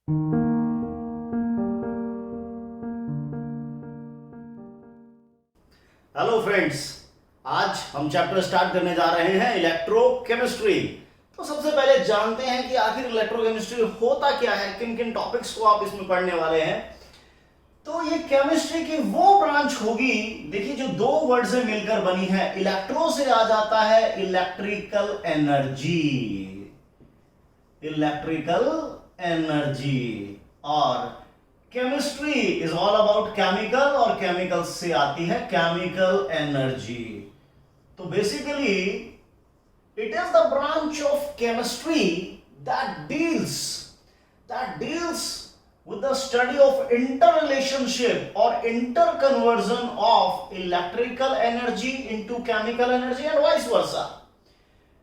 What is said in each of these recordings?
Hello friends, आज हम chapter start करने जा रहे हैं इलेक्ट्रोकेमिस्ट्री। तो सबसे पहले जानते हैं कि आखिर इलेक्ट्रोकेमिस्ट्री होता क्या है, किन किन टॉपिक्स को आप इसमें पढ़ने वाले हैं। तो ये केमिस्ट्री की वो ब्रांच होगी, देखिए, जो दो वर्ड से मिलकर बनी है। इलेक्ट्रो से आ जाता है इलेक्ट्रिकल एनर्जी, इलेक्ट्रिकल एनर्जी, और chemistry is all about chemical, और केमिकल से आती है केमिकल एनर्जी। तो basically it is the branch of chemistry that deals with the study of interrelationship or interconversion of electrical energy into chemical energy and vice versa,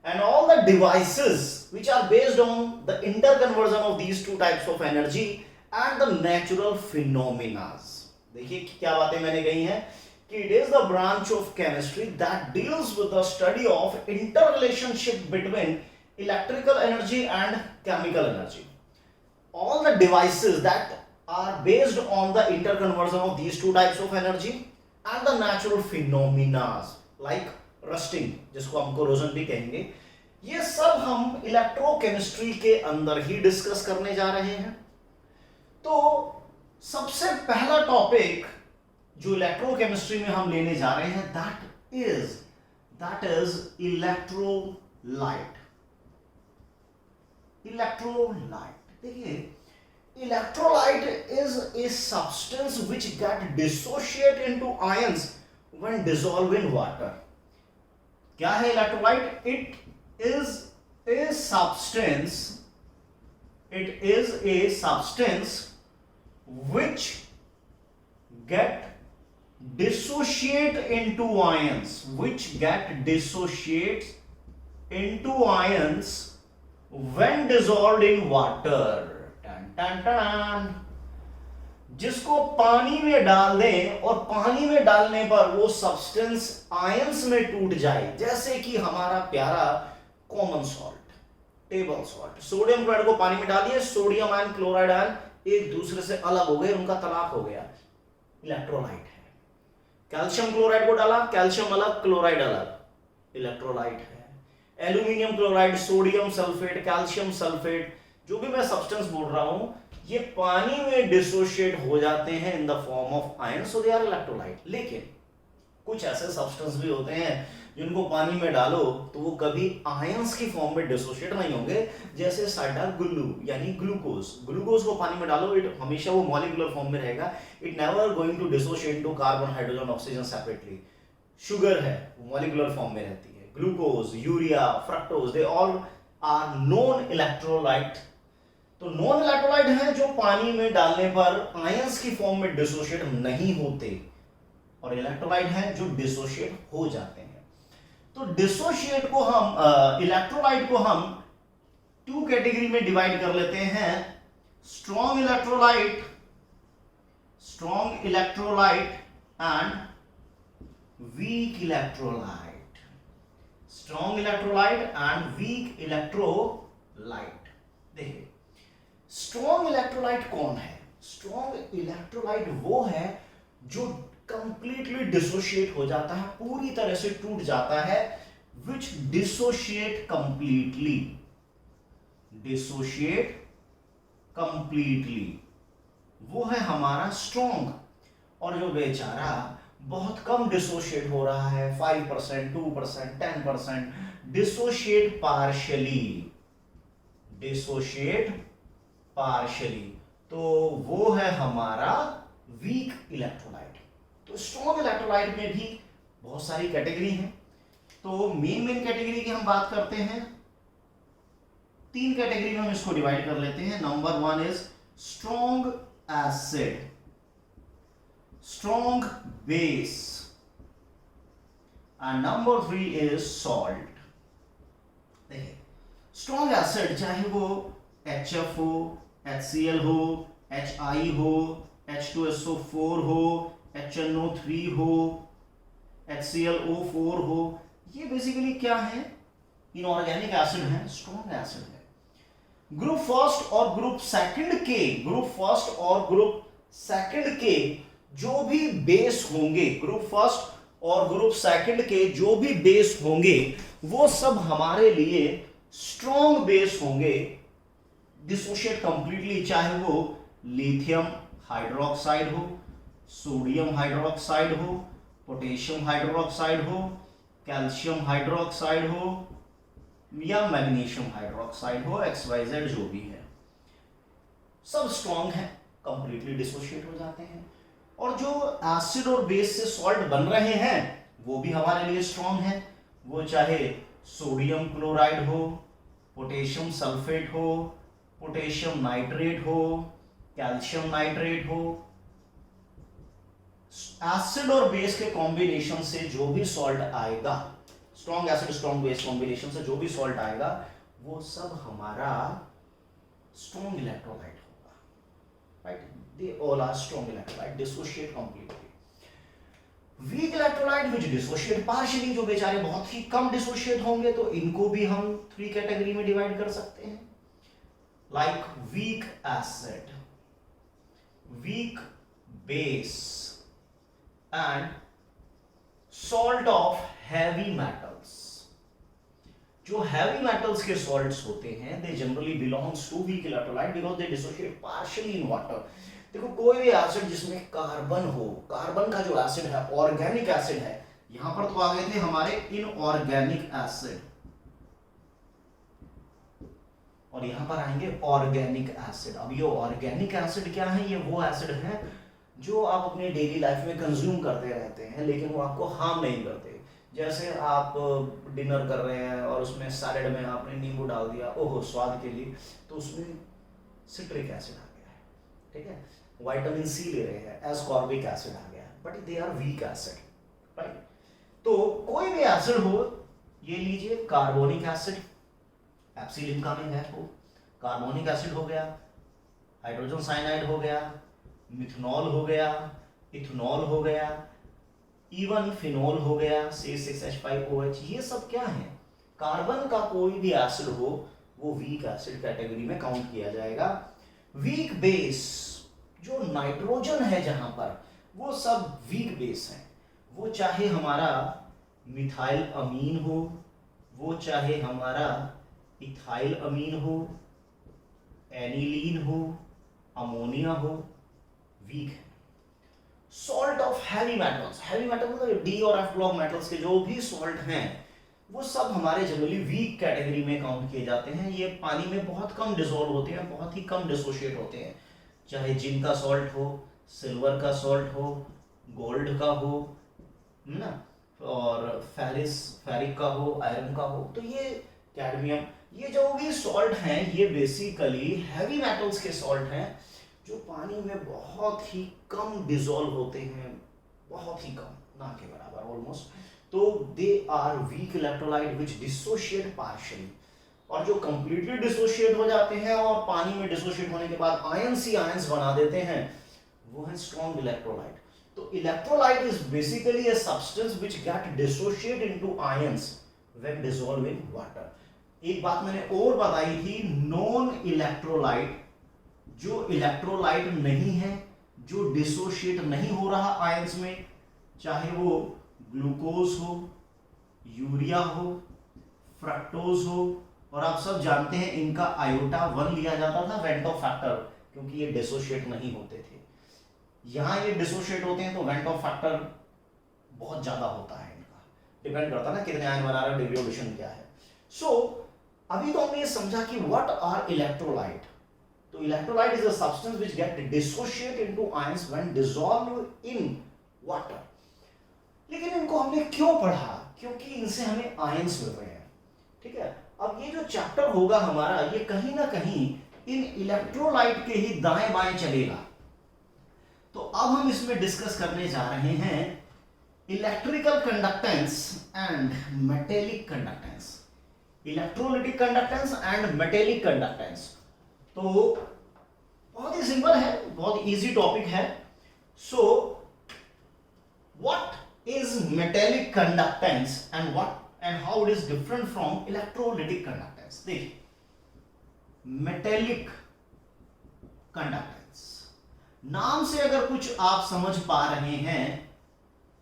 and all the devices which are based on the interconversion of these two types of energy and the natural phenomena. देखिए क्या बातें मैंने कही हैं कि it is the branch of chemistry that deals with the study of interrelationship between electrical energy and chemical energy. All the devices that are based on the interconversion of these two types of energy and the natural phenomena like rusting, जिसको हम corrosion भी कहेंगे, ये सब हम electrochemistry के अंदर ही discuss करने जा रहे हैं। तो सबसे पहला टॉपिक जो इलेक्ट्रोकेमिस्ट्री में हम लेने जा रहे हैं that is electrolyte। देखिए, electrolyte is a substance which get dissociate into ions when dissolved in water। क्या है electrolyte? It is a substance which get dissociate into ions when dissolved in water। जिसको पानी में डाल दें और पानी में डालने पर वो सब्सटेंस आयंस में टूट जाए, जैसे कि हमारा प्यारा common salt, table salt. Sodium chloride को पानी में डालिए, सोडियम आयन क्लोराइड आयन एक दूसरे से अलग हो गए, उनका तलाक हो गया, इलेक्ट्रोलाइट है। कैल्शियम क्लोराइड को डाला, कैल्शियम अलग, क्लोराइड अलग, इलेक्ट्रोलाइट है। Aluminium chloride, sodium sulphate, calcium sulphate, जो भी मैं सब्सटेंस बोल रहा हूं, ये पानी में डिसोशिएट हो जाते हैं in the form of ion, so they are electrolyte. लेकिन कुछ ऐसे सब्सटेंस भी होते हैं जिनको पानी में डालो तो वो कभी आयंस की फॉर्म में डिसोशिएट नहीं होंगे, जैसे साडा गुल्लू यानी ग्लूकोज को पानी में डालो, इट हमेशा वो मॉलिक्यूलर फॉर्म में रहेगा, it never going to dissociate to carbon, hydrogen, oxygen separately. Sugar है, वो मॉलिक्यूलर फॉर्म में रहती है। Glucose, urea, fructose, they all are non electrolyte. तो नॉन इलेक्ट्रोलाइट हैं जो पानी में डालने पर आयंस की फॉर्म में डिसोशिएट नहीं होते, और इलेक्ट्रोलाइट हैं जो डिसोशिएट हो जाते हैं। तो डिसोशिएट को हम इलेक्ट्रोलाइट को हम टू कैटेगरी में डिवाइड कर लेते हैं, strong electrolyte and weak electrolyte. Strong electrolyte and weak electrolyte. देखिए, स्ट्रॉन्ग इलेक्ट्रोलाइट कौन है? स्ट्रॉन्ग इलेक्ट्रोलाइट वो है जो कंप्लीटली डिसोशिएट हो जाता है, पूरी तरह से टूट जाता है, विच डिसोशिएट कंप्लीटली, वो है हमारा स्ट्रॉन्ग। और जो बेचारा बहुत कम डिसोशिएट हो रहा है, 5%, 2%, 10%, डिसोशिएट पार्शियली, तो वो है हमारा वीक इलेक्ट्रोलाइट। तो स्ट्रॉन्ग इलेक्ट्रोलाइट में भी बहुत सारी कैटेगरी हैं। तो मेन कैटेगरी की हम बात करते हैं, 3 कैटेगरी में हम इसको डिवाइड कर लेते हैं। Number 1 is strong acid, strong base, and number 3 is salt. देखिए, स्ट्रॉन्ग एसिड चाहे वो HF हो, HCl हो, HI हो, H2SO4 हो, HNO3 हो, HClO4 हो, ये बेसिकली क्या है? इनऑर्गेनिक एसिड है, स्ट्रॉन्ग एसिड है। ग्रुप फर्स्ट और ग्रुप सेकंड के जो भी बेस होंगे, ग्रुप फर्स्ट और ग्रुप सेकंड के जो भी बेस होंगे वो सब हमारे लिए स्ट्रॉन्ग बेस होंगे, डिसोशिएट कंप्लीटली, चाहे वो लिथियम हाइड्रोक्साइड हो, सोडियम हाइड्रोक्साइड हो, पोटेशियम हाइड्रोक्साइड हो, कैल्शियम हाइड्रोक्साइड हो या मैग्नीशियम हाइड्रोक्साइड हो, XYZ जो भी है, सब स्ट्रॉन्ग है, कंप्लीटली डिसोशिएट हो जाते हैं। और जो एसिड और बेस से सॉल्ट बन रहे हैं वो भी हमारे लिए स्ट्रॉन्ग है, वो चाहे सोडियम क्लोराइड हो, पोटेशियम सल्फेट हो, पोटेशियम नाइट्रेट हो, कैल्शियम नाइट्रेट हो, एसिड और बेस के कॉम्बिनेशन से जो भी सॉल्ट आएगा, strong acid strong base combination से जो भी सॉल्ट आएगा वो सब हमारा स्ट्रॉन्ग इलेक्ट्रोलाइट होगा, right? They all are strong electrolyte, dissociate completely. Weak electrolyte which dissociate partially, जो बेचारे बहुत ही कम डिसोशिएट होंगे तो इनको भी हम 3 कैटेगरी में डिवाइड कर सकते हैं, like weak acid, weak base and salt of heavy metals. जो हैवी मेटल्स के सॉल्ट्स होते हैं they generally belongs to weak electrolyte because they dissociate partially in water. देखो कोई भी एसिड जिसमें कार्बन हो, कार्बन का जो एसिड है ऑर्गेनिक एसिड है, यहां पर तो आ गए थे हमारे इनऑर्गेनिक एसिड और यहां पर आएंगे ऑर्गेनिक एसिड। अब ये ऑर्गेनिक एसिड क्या है? ये वो एसिड है जो आप अपने डेली लाइफ में कंज्यूम करते रहते हैं लेकिन वो आपको हार्म नहीं करते। जैसे आप डिनर कर रहे हैं और उसमें सैलेड में आपने नींबू डाल दिया, ओहो स्वाद के लिए, तो उसमें सिट्रिक एसिड आ गया है, ठीक है? विटामिन सी ले रहे हैं, एस्कॉर्बिक एसिड आ गया है, but they are weak acid, right? तो कोई भी एसिड हो, ये लीजिए कार्बोनिक एसिड, एप्सिलिन का में है वो कार्बोनिक एसिड हो गया, हाइड्रोजन साइनाइड हो गया, मिथनॉल हो गया, इथनॉल हो गया, इवन फिनॉल हो गया, C6H5OH, ये सब क्या है? कार्बन का कोई भी एसिड हो वो वीक एसिड कैटेगरी में काउंट किया जाएगा। वीक बेस, जो नाइट्रोजन है जहां पर, वो सब वीक बेस है। वो चाहे हमारा मिथाइल अमीन हो, वो चाहे हमारा इथाइल अमीन हो, एनिलीन हो, अमोनिया हो, वीक है। Salt of heavy metals, heavy metal मतलब डी और एफ ब्लॉक मेटल्स के जो भी सॉल्ट हैं वो सब हमारे जनरली वीक कैटेगरी में काउंट किए जाते हैं। ये पानी में बहुत कम डिसॉल्व होते हैं, बहुत ही कम डिसोशिएट होते हैं, चाहे जिंक का सॉल्ट हो, सिल्वर का सॉल्ट हो, गोल्ड का हो, है ना, और फेरिक का हो, आयरन का हो, तो ये कैडमियम, ये जो भी सॉल्ट हैं ये बेसिकली हैवी मेटल्स के सॉल्ट हैं जो पानी में बहुत ही कम डिसॉल्व होते हैं, बहुत ही कम, ना के बराबर ऑलमोस्ट। तो they are weak electrolyte which dissociate partially, और जो कंप्लीटली डिसोशिएट हो जाते हैं और पानी में डिसोशिएट होने के बाद आयंस ही आयंस बना देते हैं, वो है स्ट्रॉन्ग इलेक्ट्रोलाइट। तो electrolyte is basically a substance which get dissociate into ions when dissolve in water. एक बात मैंने और बताई थी, नॉन इलेक्ट्रोलाइट, जो इलेक्ट्रोलाइट नहीं है, जो डिसोशिएट नहीं हो रहा आयंस में, चाहे वो ग्लूकोज हो, यूरिया हो, फ्रक्टोज हो, और आप सब जानते हैं इनका आयोटा 1 लिया जाता था वेंटो फैक्टर, क्योंकि ये डिसोशिएट नहीं होते थे। यहां ये डिसोशिएट होते हैं तो वेंटो फैक्टर बहुत ज्यादा होता है इनका, डिपेंड करता है ना कितने आयन बना रहे हो, डिग्री ऑफ डिशन क्या है। सो अभी तो हमने ये समझा कि व्हाट आर इलेक्ट्रोलाइट। तो electrolyte is a substance which get dissociate into ions when dissolve in water. लेकिन इनको हमने क्यों पढ़ा? क्योंकि इनसे हमें आयंस मिल रहे हैं, ठीक है? अब ये जो चैप्टर होगा हमारा, ये कहीं ना कहीं इन इलेक्ट्रोलाइट के ही दाएं बाएं चलेगा। तो अब हम इसमें डिस्कस करने जा रहे हैं electrical conductance and metallic conductance, electrolytic conductance and metallic conductance. तो बहुत ही सिंपल है, बहुत इजी टॉपिक है। So what is metallic conductance and how it is different from electrolytic conductance? देखिए, मेटेलिक कंडक्टेंस। नाम से अगर कुछ आप समझ पा रहे हैं,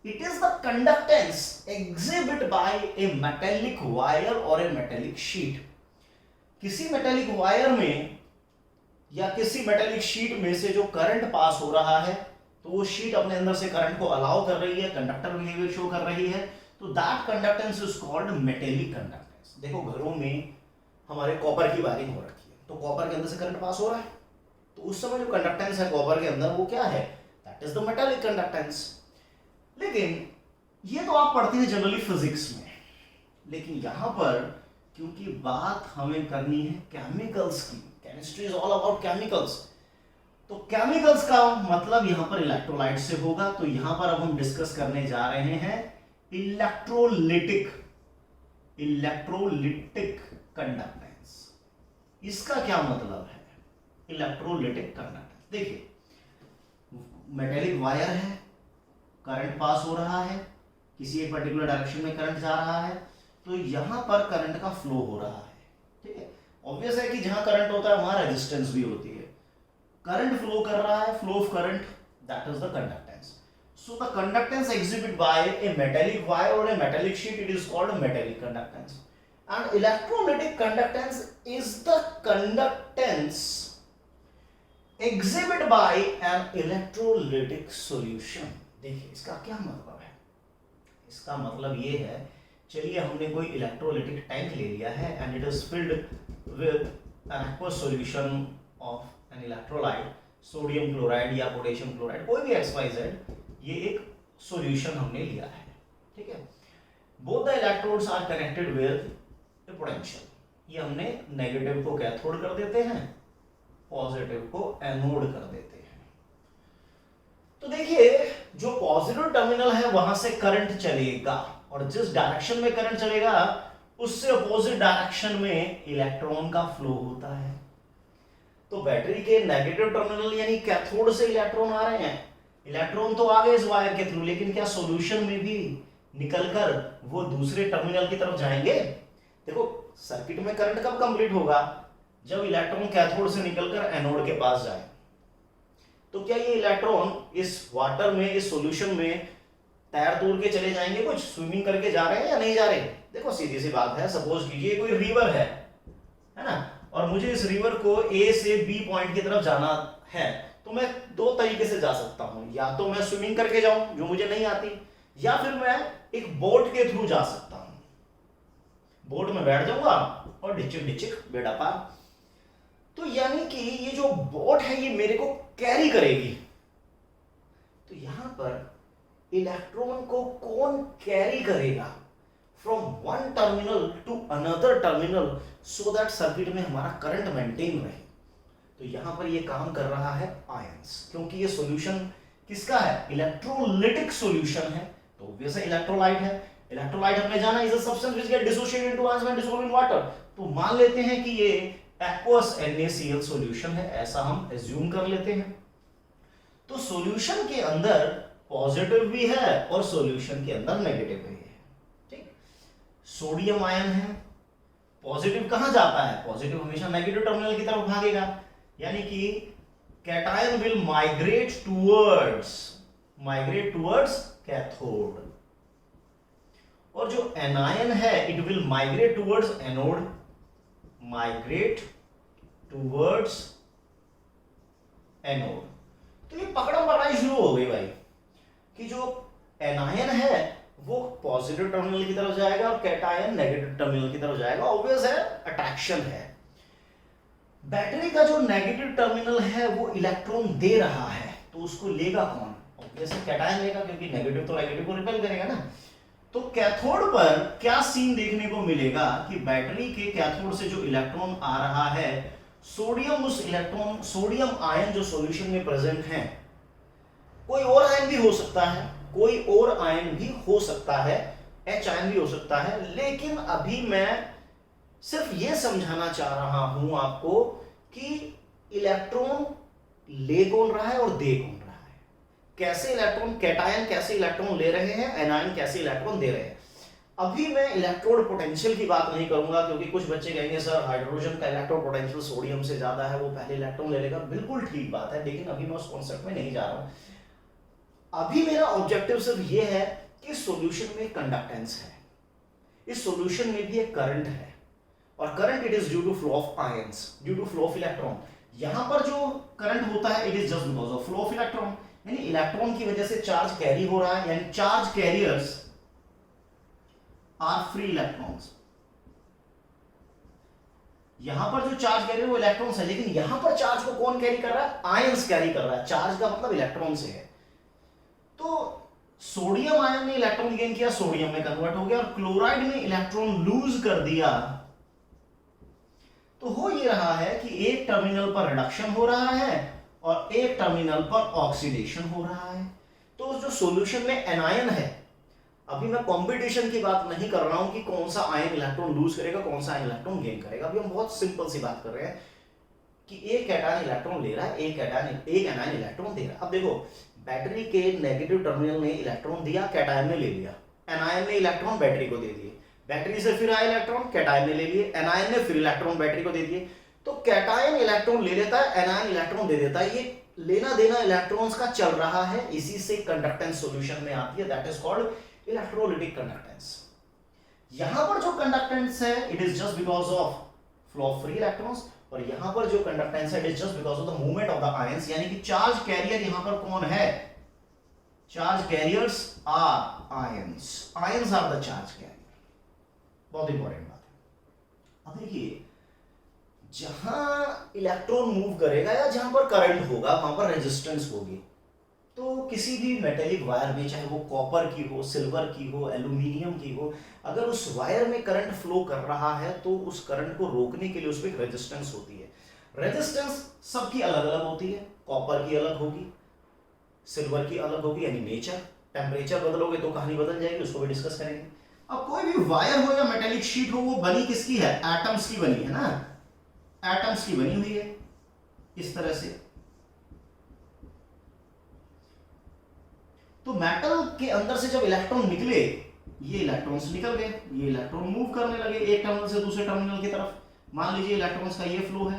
it is the conductance exhibit by a metallic wire और ए मेटेलिक शीट। किसी मेटेलिक वायर में या किसी मेटेलिक शीट में से जो करंट पास हो रहा है, तो वो शीट अपने अंदर से करंट को अलाउ कर रही है, कंडक्टर बिहेवियर शो कर रही है, तो that conductance is called metallic conductance. देखो घरों में हमारे कॉपर की वायरिंग हो रखी है, तो कॉपर के अंदर से करंट पास हो रहा है, तो उस समय जो कंडक्टेंस है कॉपर के अंदर वो क्या है, that is the metallic conductance. लेकिन ये तो आप पढ़ते हैं जनरली फिजिक्स में, लेकिन यहां पर क्योंकि बात हमें करनी है केमिकल्स की, chemistry is all about chemicals, तो केमिकल्स का मतलब यहां पर इलेक्ट्रोलाइट से होगा। तो यहां पर अब हम डिस्कस करने जा रहे हैं इलेक्ट्रोलिटिक कंडक्टेंस। इसका क्या मतलब है इलेक्ट्रोलिटिक कंडक्टेंस? देखिए मेटेलिक वायर है, करंट पास हो रहा है, किसी एक पर्टिकुलर डायरेक्शन में करंट जा रहा है, तो यहां पर करंट का फ्लो हो रहा है, ठीक है। ऑब्वियस है कि जहां करंट होता है वहां रेजिस्टेंस भी होती है। करंट फ्लो कर रहा है, flow of current, that is the conductance. So the conductance exhibit by a metallic wire और a metallic sheet, it is called metallic conductance. And electrolytic conductance is the conductance exhibit by an electrolytic solution. देखिए इसका क्या मतलब है, इसका मतलब ये है, चलिए हमने कोई इलेक्ट्रोलिटिक टैंक ले लिया है and it is filled with an aqueous solution of an electrolyte, sodium chloride या पोटेशियम क्लोराइड, कोई भी XYZ, ये एक सॉल्यूशन हमने लिया है, ठीक है। Both the electrodes are connected with a potential. ये हमने नेगेटिव को कैथोड कर देते हैं, पॉजिटिव को एनोड कर देते हैं। तो देखिए जो पॉजिटिव टर्मिनल है वहां से करंट चलेगा, और जिस डायरेक्शन में करंट चलेगा उससे अपोजिट डायरेक्शन में इलेक्ट्रॉन का फ्लो होता है। तो बैटरी के नेगेटिव टर्मिनल यानी कैथोड से इलेक्ट्रॉन आ रहे हैं, इलेक्ट्रॉन तो आ गए इस वायर के थ्रू, लेकिन क्या सॉल्यूशन में भी निकलकर वो दूसरे टर्मिनल की तरफ जाएंगे? देखो सर्किट में करंट कब कंप्लीट होगा, जब इलेक्ट्रॉन कैथोड से निकलकर एनोड के पास जाए। तो क्या ये इलेक्ट्रॉन इस वाटर में, इस सॉल्यूशन में तैर तूर के चले जाएंगे, कुछ स्विमिंग करके जा रहे हैं या नहीं जा रहे? देखो सीधी सी बात है, सपोज कीजिए कोई रिवर है ना, और मुझे इस रिवर को A से B पॉइंट की तरफ जाना है, तो मैं दो तरीके से जा सकता हूं, या तो मैं स्विमिंग करके जाऊं जो मुझे नहीं आती, या फिर मैं एक बोट के थ्रू जा सकता हूं। बोट में बैठ जाऊंगा और डिचिक डिचिक बेड़ा पार। तो यानी कि ये जो बोट है ये मेरे को कैरी करेगी। तो यहां पर इलेक्ट्रॉन को कौन कैरी करेगा from one terminal to another terminal, so that circuit में हमारा करंट मेंटेन रहे। तो यहां पर ये काम कर रहा है आयंस, क्योंकि ये सॉल्यूशन किसका है, इलेक्ट्रोलिटिक सॉल्यूशन है, तो ऑब्वियस है इलेक्ट्रोलाइट है। इलेक्ट्रोलाइट हमने जाना is a substance which get dissociated into ions when dissolved in water. तो मान लेते हैं कि ये एक्वस NaCl सॉल्यूशन है, ऐसा हम एज्यूम कर लेते हैं। तो सॉल्यूशन के अंदर पॉजिटिव भी है और सॉल्यूशन के अंदर नेगेटिव भी है, ठीक। सोडियम आयन है, पॉजिटिव कहां जाता है, पॉजिटिव हमेशा नेगेटिव टर्मिनल की तरफ भागेगा, यानी कि cation will migrate towards cathode, और जो एनायन है it will migrate towards anode, तो ये पकड़म पकड़ाई शुरू हो गई भाई, कि जो एनायन है वो पॉजिटिव टर्मिनल की तरफ जाएगा और कैटायन नेगेटिव टर्मिनल की तरफ जाएगा। ऑब्वियस है अट्रैक्शन है। बैटरी का जो नेगेटिव टर्मिनल है वो इलेक्ट्रॉन दे रहा है, तो उसको लेगा कौन, ऑब्वियस है कैटायन लेगा, क्योंकि नेगेटिव तो नेगेटिव को रिपेल करेगा ना। तो कैथोड पर क्या सीन देखने को मिलेगा कि बैटरी के कैथोड से जो इलेक्ट्रॉन आ रहा है, सोडियम आयन जो सॉल्यूशन में प्रेजेंट है, कोई और आयन भी हो सकता है, H आयन भी हो सकता है, लेकिन अभी मैं सिर्फ ये समझाना चाह रहा हूं आपको कि इलेक्ट्रॉन ले कौन रहा है और दे कौन रहा है, कैसे इलेक्ट्रॉन, कैटायन कैसे इलेक्ट्रॉन ले रहे हैं, एनायन कैसे इलेक्ट्रॉन दे रहे हैं। अभी मैं इलेक्ट्रोड पोटेंशियल की बात नहीं करूंगा, क्योंकि कुछ बच्चे कहेंगे सर हाइड्रोजन का इलेक्ट्रोड पोटेंशियल सोडियम से ज्यादा है, वो पहले इलेक्ट्रॉन ले लेगा। बिल्कुल ठीक बात है, लेकिन अभी मैं उस कॉन्सेप्ट में नहीं जा रहा हूं। अभी मेरा ऑब्जेक्टिव सिर्फ ये है कि सॉल्यूशन में कंडक्टेंस है, इस सॉल्यूशन में भी एक करंट है, और current it is due to flow of ions, due to flow of electron. यहां पर जो करंट होता है it is just because of flow of electron, यानी इलेक्ट्रॉन की वजह से चार्ज कैरी हो रहा है, यानी charge carriers are free electrons. यहां पर जो चार्ज कैरियर वो इलेक्ट्रॉन्स है, लेकिन यहां पर चार्ज को कौन कैरी कर रहा है? आयंस कैरी कर रहा है। चार्ज का मतलब इलेक्ट्रॉन से है। तो सोडियम आयन ने इलेक्ट्रॉन गेन किया, सोडियम में कन्वर्ट हो गया, और क्लोराइड ने इलेक्ट्रॉन लूज कर दिया। तो हो ये रहा है कि एक टर्मिनल पर रिडक्शन हो रहा है और एक टर्मिनल पर ऑक्सीडेशन हो रहा है। तो जो सॉल्यूशन में एनायन है, अभी मैं कंपटीशन की बात नहीं कर रहा हूं कि कौन सा आयन इलेक्ट्रॉन लूज करेगा, कौन सा आयन इलेक्ट्रॉन गेन करेगा। अभी हम बहुत सिंपल सी बात कर रहे हैं कि एक कैटायन इलेक्ट्रॉन ले रहा है, एक एनायन इलेक्ट्रॉन दे रहा है। अब देखो, बैटरी के नेगेटिव टर्मिनल ने इलेक्ट्रॉन दिया, कैटायन ने ले लिया, एनायन ने इलेक्ट्रॉन बैटरी को दे दिए, बैटरी से फिर आए इलेक्ट्रॉन, कैटायन ने ले लिए, एनायन ने फिर इलेक्ट्रॉन बैटरी को दे दिए। तो कैटायन इलेक्ट्रॉन ले लेता है, एनायन इलेक्ट्रॉन दे देता है। ये लेना देना इलेक्ट्रॉन्स का चल रहा है, इसी से कंडक्टेंस सॉल्यूशन में आती है, that is called electrolytic conductance. यहां पर जो कंडक्टेंस है it is just because of flow of free electrons, और यहां पर जो कंडक्टेंस है it is just because of the movement of the ions, यानी कि चार्ज कैरियर यहां पर कौन है? Charge carriers are ions, ions are the charge carrier. बहुत इंपॉर्टेंट बात है। अब देखिए, जहां इलेक्ट्रॉन मूव करेगा या जहां पर करंट होगा वहां पर रेजिस्टेंस होगी। तो किसी भी मेटेलिक वायर में, चाहे वो कॉपर की हो, सिल्वर की हो, एल्यूमिनियम की हो, अगर उस वायर में करंट फ्लो कर रहा है तो उस करंट को रोकने के लिए उसमें एक रेजिस्टेंस होती है। रेजिस्टेंस सबकी अलग अलग होती है, कॉपर की अलग होगी, सिल्वर की अलग होगी, यानी नेचर। टेम्परेचर बदलोगे तो कहानी बदल जाएगी, उसको भी डिस्कस करेंगे। अब कोई भी वायर हो या मेटेलिक शीट हो, वो बनी किसकी है? एटम्स की बनी है ना, एटम्स की बनी हुई है इस तरह से। तो मेटल के अंदर से जब इलेक्ट्रॉन निकले, ये इलेक्ट्रॉन्स निकल गए, ये इलेक्ट्रॉन मूव करने लगे एक टर्मिनल से दूसरे टर्मिनल की तरफ। मान लीजिए इलेक्ट्रॉन्स का ये फ्लो है।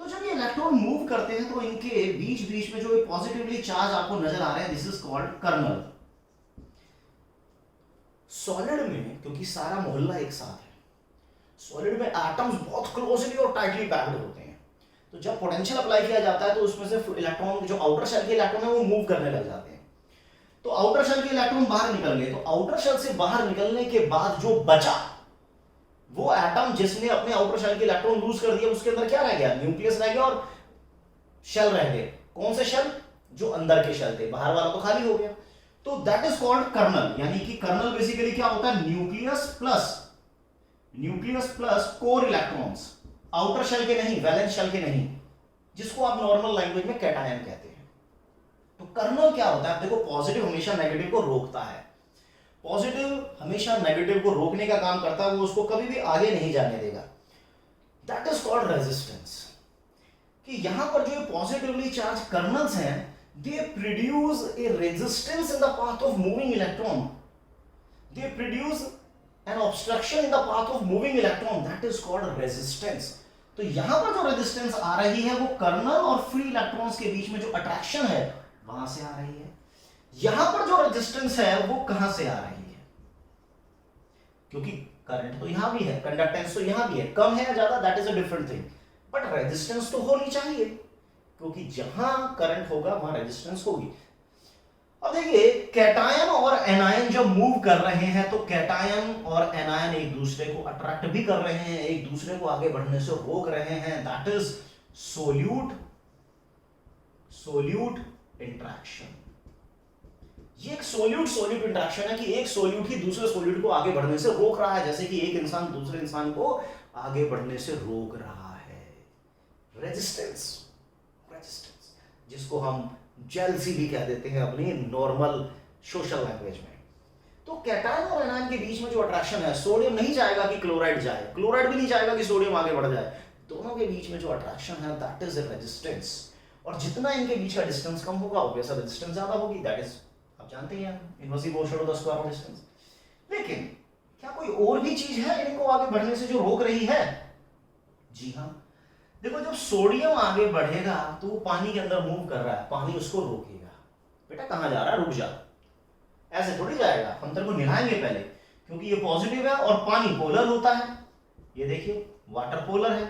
तो जब ये इलेक्ट्रॉन मूव करते हैं तो इनके बीच बीच में जो पॉजिटिवली चार्ज आपको नजर आ रहे हैं, this is called kernel. Solid में क्योंकि सारा मोहल्ला एक साथ है, सॉलिड में एटम्स बहुत क्लोजली और टाइटली पैक्ड होते हैं। तो जब पोटेंशियल अप्लाई किया जाता है तो उसमें से इलेक्ट्रॉन, जो आउटर शेल के इलेक्ट्रॉन है, वो मूव करने लग जाते हैं। तो आउटर शेल के इलेक्ट्रॉन बाहर निकल गए, तो आउटर शेल से बाहर निकलने के बाद जो बचा वो एटम जिसने अपने आउटर शेल के इलेक्ट्रॉन लूज कर दिया, उसके अंदर क्या रह गया? न्यूक्लियस रह गया और शेल रह गए। कौन से शेल? जो अंदर के शेल थे, बाहर वाला तो खाली हो गया। तो दैट इज कॉल्ड कर्नल। यानी कि कर्नल बेसिकली क्या होता है? Nucleus plus core electrons, outer shell के नहीं, वैलेंस शेल के नहीं, जिसको आप नॉर्मल लैंग्वेज में कैटायन कहते हैं। तो कर्नल क्या होता है? देखो, पॉजिटिव हमेशा नेगेटिव को रोकता है, पॉजिटिव हमेशा नेगेटिव को रोकने का काम करता है, वो उसको कभी भी आगे नहीं जाने देगा। That is called resistance. कि यहां पर जो पॉजिटिवली चार्ज कर्नल्स हैं, they produce a resistance in the path of moving electron, they produce an obstruction in the path of moving electron, that is called resistance. तो यहां पर जो resistance आ रही है वो कर्नल और फ्री इलेक्ट्रॉन्स के बीच में जो अट्रैक्शन है वहां से आ रही है। यहां पर जो रेजिस्टेंस है वो कहां से आ रही है? क्योंकि करंट तो यहां भी है, कंडक्टेंस तो यहां भी है, कम है या ज्यादा that is a different thing, but resistance तो होनी चाहिए, क्योंकि जहां करंट होगा वहां रेजिस्टेंस होगी। अब देखिए, कैटायन और एनायन जब मूव कर रहे हैं तो कैटायन और एनायन एक दूसरे को अट्रैक्ट भी कर रहे हैं, एक दूसरे को आगे बढ़ने से रोक रहे हैं, दैट इज सोल्यूट इंटरैक्शन। ये एक सोल्यूट इंटरैक्शन है कि एक सोल्यूट ही दूसरे सोल्यूट को आगे बढ़ने से रोक रहा है, जैसे कि एक इंसान दूसरे इंसान को आगे बढ़ने से रोक रहा है। रेजिस्टेंस, जिसको हम जेलसी भी कह देते हैं अपनी नॉर्मल सोशल लैंग्वेज में। तो कैटायन और एनायन के बीच में जो अट्रैक्शन है, सोडियम नहीं चाहेगा कि क्लोराइड जाए, क्लोराइड भी नहीं चाहेगा कि सोडियम आगे बढ़ जाए, दोनों के बीच में जो अट्रैक्शन है दैट इज अ रेजिस्टेंस। और जितना इनके बीच का डिस्टेंस कम होगा ऑब्वियसली रेजिस्टेंस ज्यादा होगी, दैट इज आप जानते हैं inversely proportional to the square of distance. लेकिन क्या कोई और भी चीज है इनको आगे बढ़ने से जो रोक रही है? जी हाँ, देखो जब सोडियम आगे बढ़ेगा तो वो पानी के अंदर मूव कर रहा है, पानी उसको रोकेगा, बेटा कहां जा रहा है, रुक जा, ऐसे थोड़ी जाएगा, हम तेरे को निभाएंगे पहले, क्योंकि ये पॉजिटिव है और पानी पोलर होता है। ये देखिए वाटर पोलर है,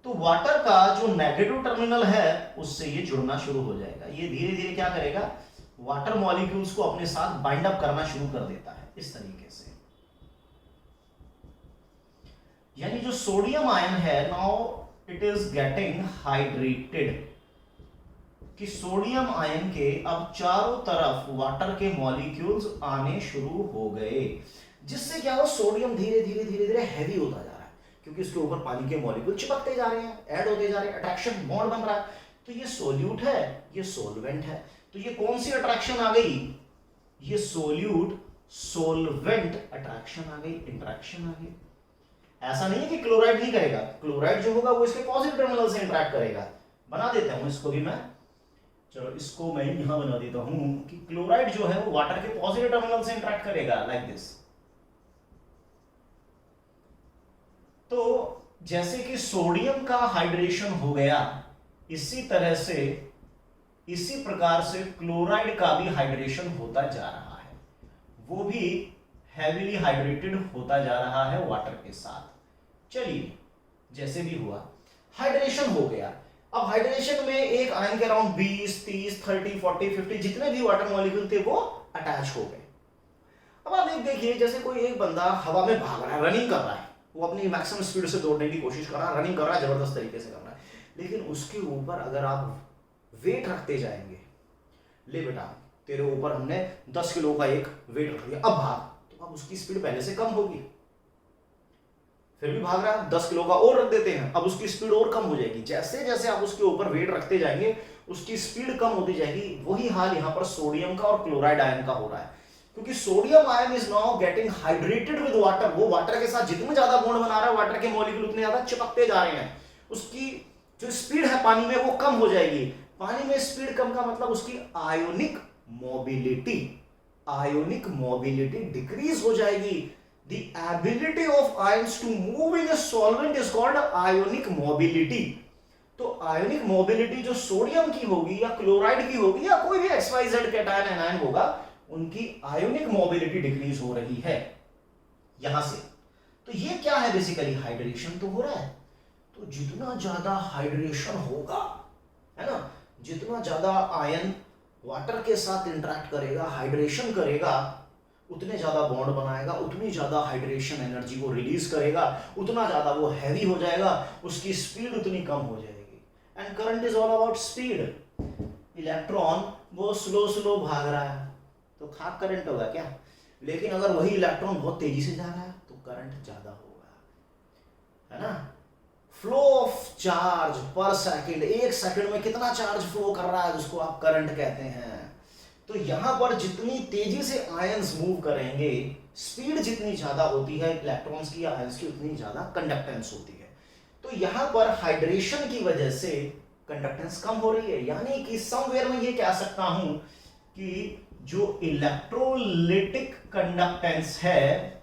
तो वाटर का जो नेगेटिव टर्मिनल है उससे ये जुड़ना शुरू हो जाएगा। ये धीरे धीरे क्या करेगा, वाटर मॉलिक्यूल्स को अपने साथ बाइंड अप करना शुरू कर देता है इस तरीके से। यानी जो सोडियम आयन है, now it is getting hydrated, कि सोडियम आयन के अब चारों तरफ वाटर के मॉलिक्यूल्स आने शुरू हो गए, जिससे क्या हो, सोडियम धीरे धीरे धीरे धीरे हैवी होता जा रहा है, क्योंकि इसके ऊपर पानी के मॉलिक्यूल चिपकते जा रहे हैं, ऐड होते जा रहे हैं, अट्रैक्शन बॉन्ड बन रहा है। तो ये सोल्यूट है, ये सोलवेंट है, तो ये कौन सी अट्रैक्शन आ गई, ये सोल्यूट सोलवेंट अट्रैक्शन आ गई, इंटरेक्शन आ गई। ऐसा नहीं है कि क्लोराइड नहीं करेगा, क्लोराइड जो होगा वो इसके पॉजिटिव टर्मिनल से इंटरेक्ट करेगा। बना देता हूं इसको भी मैं, चलो इसको मैं यहां बना देता हूं कि क्लोराइड जो है वो वाटर के पॉजिटिव टर्मिनल से इंटरेक्ट करेगा, लाइक दिस। तो जैसे कि सोडियम का हाइड्रेशन हो गया, इसी तरह से इसी प्रकार से क्लोराइड का भी हाइड्रेशन होता जा रहा है, वो भी हैवीली हाइड्रेटेड होता जा रहा है वाटर के साथ। चलिए जैसे भी हुआ, हाइड्रेशन हो गया। अब हाइड्रेशन में एक आयन के अराउंड 20, 30, 30, 40, 50 जितने भी वाटर मॉलिक्यूल थे वो अटैच हो गए। अब आप देखिए, जैसे कोई एक बंदा हवा में भाग रहा है, रनिंग कर रहा है, वो अपनी मैक्सिमम स्पीड से दौड़ने की कोशिश कर रहा है, रनिंग कर रहा है, जबरदस्त तरीके से कर रहा है, लेकिन उसके ऊपर अगर आप वेट रखते जाएंगे, ले बेटा तेरे ऊपर हमने 10 किलो का एक वेट रख दिया, अब भाग, तो अब उसकी स्पीड पहले से कम होगी, फिर भी भाग रहा है, 10 किलो का और रख देते हैं, अब उसकी स्पीड और कम हो जाएगी। जैसे जैसे आप उसके ऊपर वेट रखते जाएंगे उसकी स्पीड कम होती जाएगी। वही हाल यहां पर सोडियम का और क्लोराइड आयन का हो रहा है, क्योंकि sodium ion is now getting hydrated with water. वो वाटर के साथ जितने ज्यादा बॉन्ड बना रहा है, वाटर के मॉलिक्यूल उतने ज्यादा चिपकते जा रहे हैं, उसकी जो स्पीड है पानी में वो कम हो जाएगी। पानी में स्पीड कम का मतलब उसकी आयोनिक मोबिलिटी डिक्रीज हो जाएगी। The ability of ions to move in a solvent is called ionic mobility। तो आयोनिक मोबिलिटी जो सोडियम की होगी या क्लोराइड की होगी या कोई भी XYZ कैटायन एनायन होगा, उनकी आयोनिक मोबिलिटी डिक्रीज हो रही है यहां से। तो ये क्या है, बेसिकली हाइड्रेशन तो हो रहा है। तो जितना ज्यादा हाइड्रेशन होगा, है ना, जितना ज्यादा आयन वाटर के साथ इंटरेक्ट करेगा, हाइड्रेशन करेगा, उतने ज्यादा बॉन्ड बनाएगा, उतनी ज्यादा हाइड्रेशन एनर्जी को रिलीज करेगा, उतना ज्यादा वो हैवी हो जाएगा, उसकी स्पीड उतनी कम हो जाएगी। And current is all about speed. Electron वो स्लो भाग रहा है तो खाक करंट होगा क्या, लेकिन अगर वही इलेक्ट्रॉन बहुत तेजी से जा रहा है तो करंट ज्यादा होगा, है ना। फ्लो ऑफ चार्ज पर सेकंड, एक सेकंड में कितना चार्ज फ्लो कर रहा है, जिसको आप करंट कहते हैं। तो यहां पर जितनी तेजी से आयंस मूव करेंगे, स्पीड जितनी ज्यादा होती है इलेक्ट्रॉन्स की या आयंस की, उतनी ज्यादा कंडक्टेंस होती है। तो यहां पर हाइड्रेशन की वजह से कंडक्टेंस कम हो रही है, यानी कि समवेयर में ये कह सकता हूं कि जो इलेक्ट्रोलिटिक कंडक्टेंस है,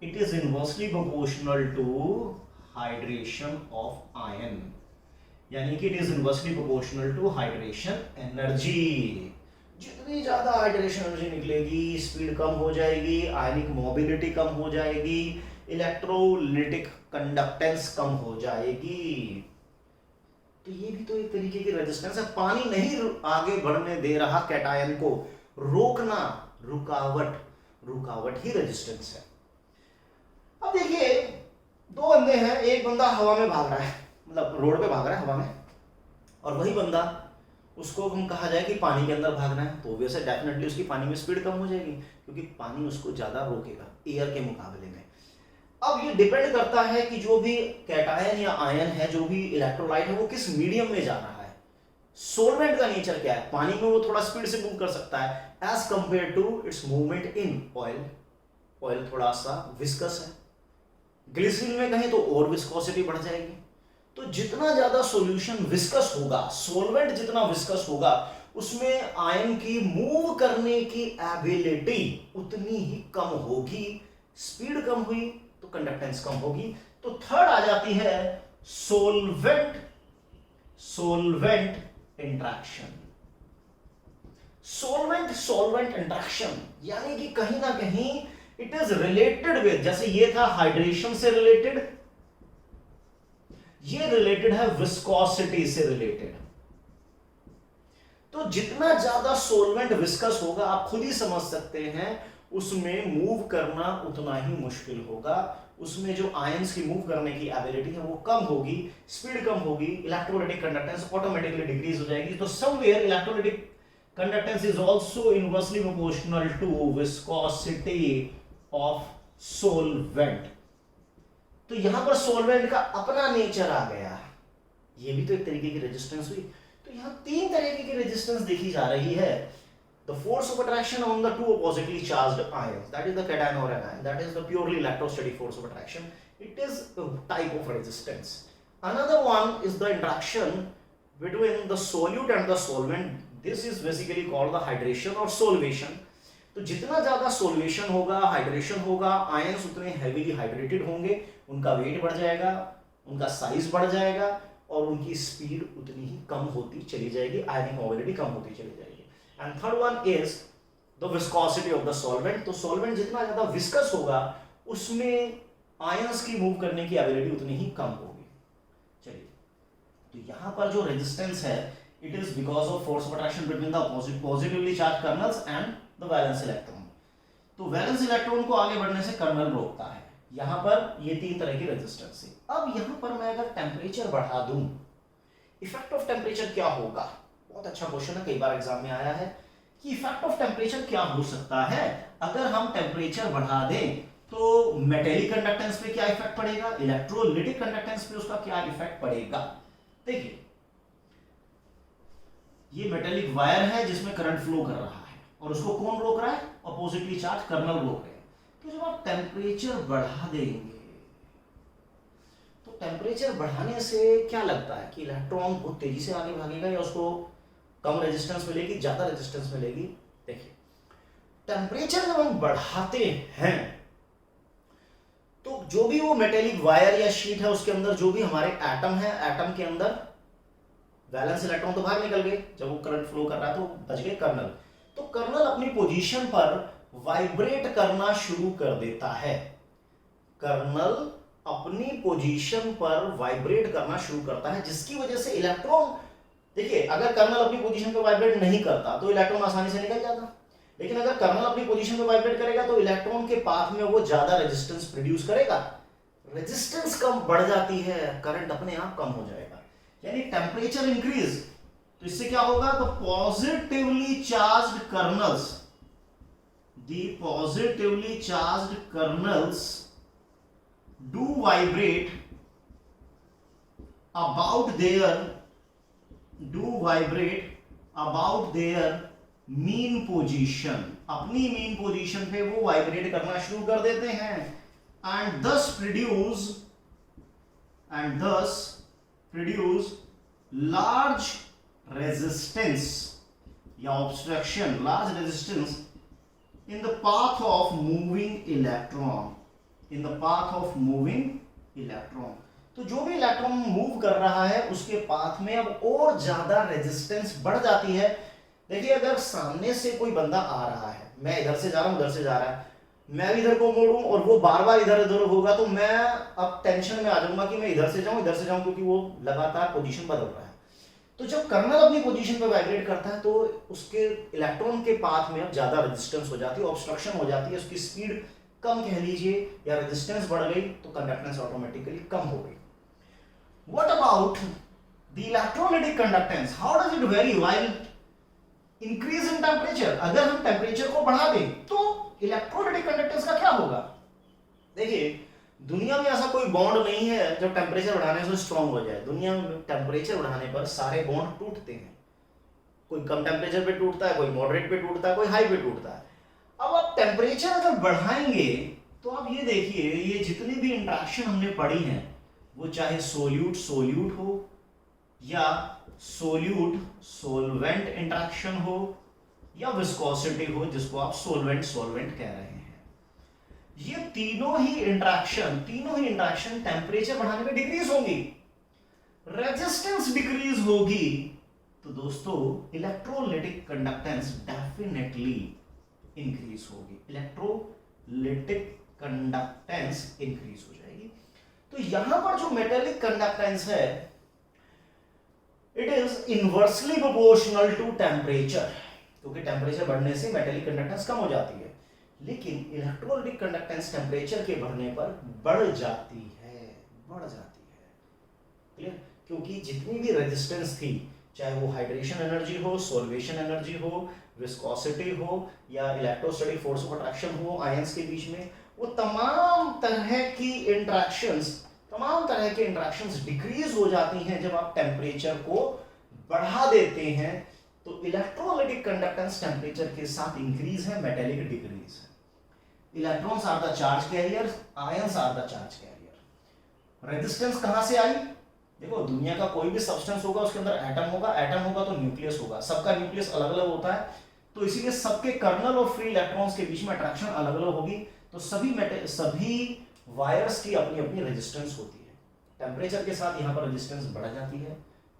it is inversely proportional to hydration of ion, यानी कि it is inversely proportional to hydration energy. जितनी ज्यादा हाइड्रेशन एनर्जी निकलेगी, स्पीड कम हो जाएगी, आयनिक मोबिलिटी कम हो जाएगी, इलेक्ट्रोलिटिक कंडक्टेंस कम हो जाएगी। तो ये भी तो एक तरीके की रेजिस्टेंस है। पानी नहीं आगे बढ़ने दे रहा कैटायन को, रोकना, रुकावट ही रेजिस्टेंस है। अब देखिए, दो बंदे हैं, एक बंदा हवा में भाग रहा है, मतलब रोड पे भाग रहा है हवा में, और वही बंदा, उसको हम कहा जाए कि पानी के अंदर भागना है, तो वैसे डेफिनेटली उसकी पानी में स्पीड कम हो जाएगी, क्योंकि पानी उसको ज्यादा रोकेगा एयर के मुकाबले में। अब ये डिपेंड करता है कि जो भी कैटायन या आयन है, जो भी इलेक्ट्रोलाइट है, वो किस मीडियम में जाना है। सोलवेंट का नेचर क्या है, पानी में वो थोड़ा स्पीड से मूव कर सकता है as compare to its movement in oil. Oil थोड़ा सा विस्कस है, ग्लिसरीन में कहें तो और विस्कोसिटी बढ़ जाएगी। तो जितना ज्यादा सॉल्यूशन विस्कस होगा, सोलवेंट जितना विस्कस होगा, उसमें आयन की मूव करने की एबिलिटी उतनी ही कम होगी स्पीड कम हुई तो कंडक्टेंस कम होगी। तो थर्ड आ जाती है सोलवेंट इंटरेक्शन। सोलवेंट इंटरेक्शन यानी कि कहीं ना कहीं इट इज रिलेटेड विद, जैसे ये था हाइड्रेशन से रिलेटेड, ये रिलेटेड है विस्कोसिटी से रिलेटेड। तो जितना ज्यादा सोलवेंट विस्कस होगा आप खुद ही समझ सकते हैं उसमें मूव करना उतना ही मुश्किल होगा, उसमें जो आयंस की मूव करने की एबिलिटी है वो कम होगी, स्पीड कम होगी, इलेक्ट्रोलाइटिक कंडक्टेंस ऑटोमेटिकली डिक्रीज हो जाएगी। तो somewhere electrolytic conductance is also inversely proportional to viscosity of solvent. तो यहां पर सोलवेंट का अपना नेचर आ गया, ये भी तो एक तरीके की रेजिस्टेंस हुई। तो यहां तीन तरीके की रेजिस्टेंस देखी जा रही है। The force of attraction on the two oppositely charged ions, that is the cation or anion, that is the purely electrostatic force of attraction. It is a type of resistance. Another one is the interaction between the solute and the solvent. This is basically called the hydration or solvation. तो जितना ज्यादा solution होगा, hydration होगा, ions उतने heavily hydrated होंगे, उनका wait बढ़ जाएगा, उनका साइज बढ़ जाएगा और उनकी स्पीड उतनी ही कम होती चली जाएगी, आयनिक मोबिलिटी कम होती चली जाएगी। And third one is the viscosity of the solvent. तो सॉल्वेंट जितना ज्यादा विस्कस होगा उसमें आयंस की मूव करने की एबिलिटी उतनी ही कम होगी। चलिए, तो यहां पर जो रेजिस्टेंस है it is because of force of attraction between the positively charge kernels and the valence electron. तो वैलेंस इलेक्ट्रॉन को आगे बढ़ने से कर्नल रोकता है। यहां पर ये तीन तरह की रेजिस्टेंस है। अब यहां पर मैं अगर टेम्परेचर बढ़ा दूं, इफेक्ट ऑफ टेम्परेचर क्या होगा? बहुत अच्छा क्वेश्चन है, कई बार एग्जाम में आया है कि इफेक्ट ऑफ टेम्परेचर क्या हो सकता है अगर हम टेम्परेचर बढ़ा दें। तो मेटेलिक कंडक्टेंस पे क्या इफेक्ट पड़ेगा, इलेक्ट्रोलाइटिक कंडक्टेंस पे उसका क्या इफेक्ट पड़ेगा। देखिए, ये मेटेलिक वायर है जिसमें करंट फ्लो कर रहा है और उसको कौन रोक रहा है? अपोजिटली चार्ज कर्नल रोक रहे हैं। तो जब आप टेम्परेचर बढ़ा देंगे तो टेम्परेचर बढ़ाने से क्या लगता है कि इलेक्ट्रॉन बहुत तेजी से आगे भागेगा या उसको कम रेजिस्टेंस मिलेगी, ज्यादा रेजिस्टेंस मिलेगी? देखिए, टेम्परेचर जब हम बढ़ाते हैं तो जो भी वो मेटेलिक वायर या शीट है उसके अंदर जो भी हमारे एटम है, एटम के अंदर वैलेंस इलेक्ट्रॉन तो बाहर निकल गए, जब वो करंट फ्लो कर रहा है तो बच गए कर्नल। तो कर्नल अपनी पोजीशन पर वाइब्रेट करना शुरू कर देता है। कर्नल अपनी पोजीशन पर वाइब्रेट करना शुरू करता है जिसकी वजह से इलेक्ट्रॉन, देखिए अगर कर्नल अपनी पोजीशन पर वाइब्रेट नहीं करता तो इलेक्ट्रॉन आसानी से निकल जाता, लेकिन अगर कर्नल अपनी पोजीशन पर वाइब्रेट करेगा तो इलेक्ट्रॉन के पाथ में वो ज्यादा रेजिस्टेंस प्रोड्यूस करेगा, रेजिस्टेंस कम बढ़ जाती है, करंट अपने आप कम हो जाएगा, यानी टेम्परेचर इंक्रीज। तो इससे क्या होगा? तो positively charged colonel's, the positively charged colonel's do vibrate about their mean position, अपनी मीन पोजीशन पे वो वाइब्रेट करना शुरू कर देते हैं and thus produce large resistance या obstruction, large resistance in the path of moving electron, in the path of moving electron। तो जो भी इलेक्ट्रॉन मूव कर रहा है उसके पाथ में अब और ज्यादा रेजिस्टेंस बढ़ जाती है। देखिए, अगर सामने से कोई बंदा आ रहा है, मैं इधर से जा रहा हूं, उधर से जा रहा है, मैं इधर को मोड़ूं और वो बार बार इधर उधर होगा तो मैं अब टेंशन में आ जाऊंगा कि मैं इधर से जाऊं क्योंकि वो लगातार पोजीशन बदल रहा है। तो जब कर्नल अपनी पोजीशन पे वाइब्रेट करता है तो उसके इलेक्ट्रॉन के पाथ में अब ज्यादा रेजिस्टेंस हो जाती है, ऑब्स्ट्रक्शन हो जाती है, उसकी स्पीड कम कह लीजिए या रेजिस्टेंस बढ़ गई तो कंडक्टेंस ऑटोमेटिकली कम हो गई। What about the electrolytic conductance? How does it very while increase in temperature? अगर हम टेम्परेचर को बढ़ा दें तो इलेक्ट्रोलाइटिक कंडक्टेंस का क्या होगा? देखिए, दुनिया में ऐसा कोई बॉन्ड नहीं है जो टेम्परेचर बढ़ाने से स्ट्रांग हो जाए। दुनिया में टेम्परेचर बढ़ाने पर सारे बॉन्ड टूटते हैं, कोई कम टेम्परेचर पे टूटता है, कोई मॉडरेट पे टूटता है, कोई हाई पे टूटता है। अब आप टेम्परेचर अगर बढ़ाएंगे तो आप ये देखिए, ये जितनी भी इंटरेक्शन हमने पढ़ी हैं वो चाहे सोल्यूट हो या सोल्यूट सोलवेंट इंटरेक्शन हो या विस्कोसिटी हो, जिसको आप सोलवेंट कह रहे हैं, ये तीनों ही इंटरेक्शन टेम्परेचर बढ़ाने में डिक्रीज होंगी, रेजिस्टेंस डिक्रीज होगी, तो दोस्तों इलेक्ट्रोलिटिक कंडक्टेंस डेफिनेटली इंक्रीज होगी, इलेक्ट्रोलिटिक कंडक्टेंस इंक्रीज हो जाएगी। तो यहां पर जो मेटेलिक कंडक्टेंस है it is inversely proportional to temperature, क्योंकि टेम्परेचर बढ़ने से मेटेलिक कंडक्टेंस कम हो जाती है, लेकिन इलेक्ट्रोलिटिक कंडक्टेंस टेम्परेचर के बढ़ने पर बढ़ जाती है। क्लियर? क्योंकि जितनी भी रेजिस्टेंस थी, चाहे वो हाइड्रेशन एनर्जी हो, सॉल्वेशन एनर्जी हो, विस्कोसिटी हो या इलेक्ट्रोस्टैटिक फोर्स ऑफ अट्रैक्शन हो आयंस के बीच में, वो तमाम तरह की इंटरेक्शंस डिक्रीज हो जाती हैं जब आप टेम्परेचर को बढ़ा देते हैं। तो इलेक्ट्रोलिटिक कंडक्टेंस टेम्परेचर के साथ इंक्रीज है, मेटेलिक डिक्रीज है। Electrons are the charge carriers, ions are the charge carrier. Resistance कहां से आई? देखो, दुनिया का कोई भी सब्सटेंस होगा उसके अंदर एटम होगा तो न्यूक्लियस होगा, सबका न्यूक्लियस अलग अलग होता है, तो इसीलिए सबके कर्नल और फ्री इलेक्ट्रॉन्स के बीच में अट्रैक्शन अलग अलग होगी। तो सभी वायर्स की अपनी अपनी रेजिस्टेंस होती है। टेम्परेचर के साथ यहाँ पर रेजिस्टेंस बढ़ जाती है,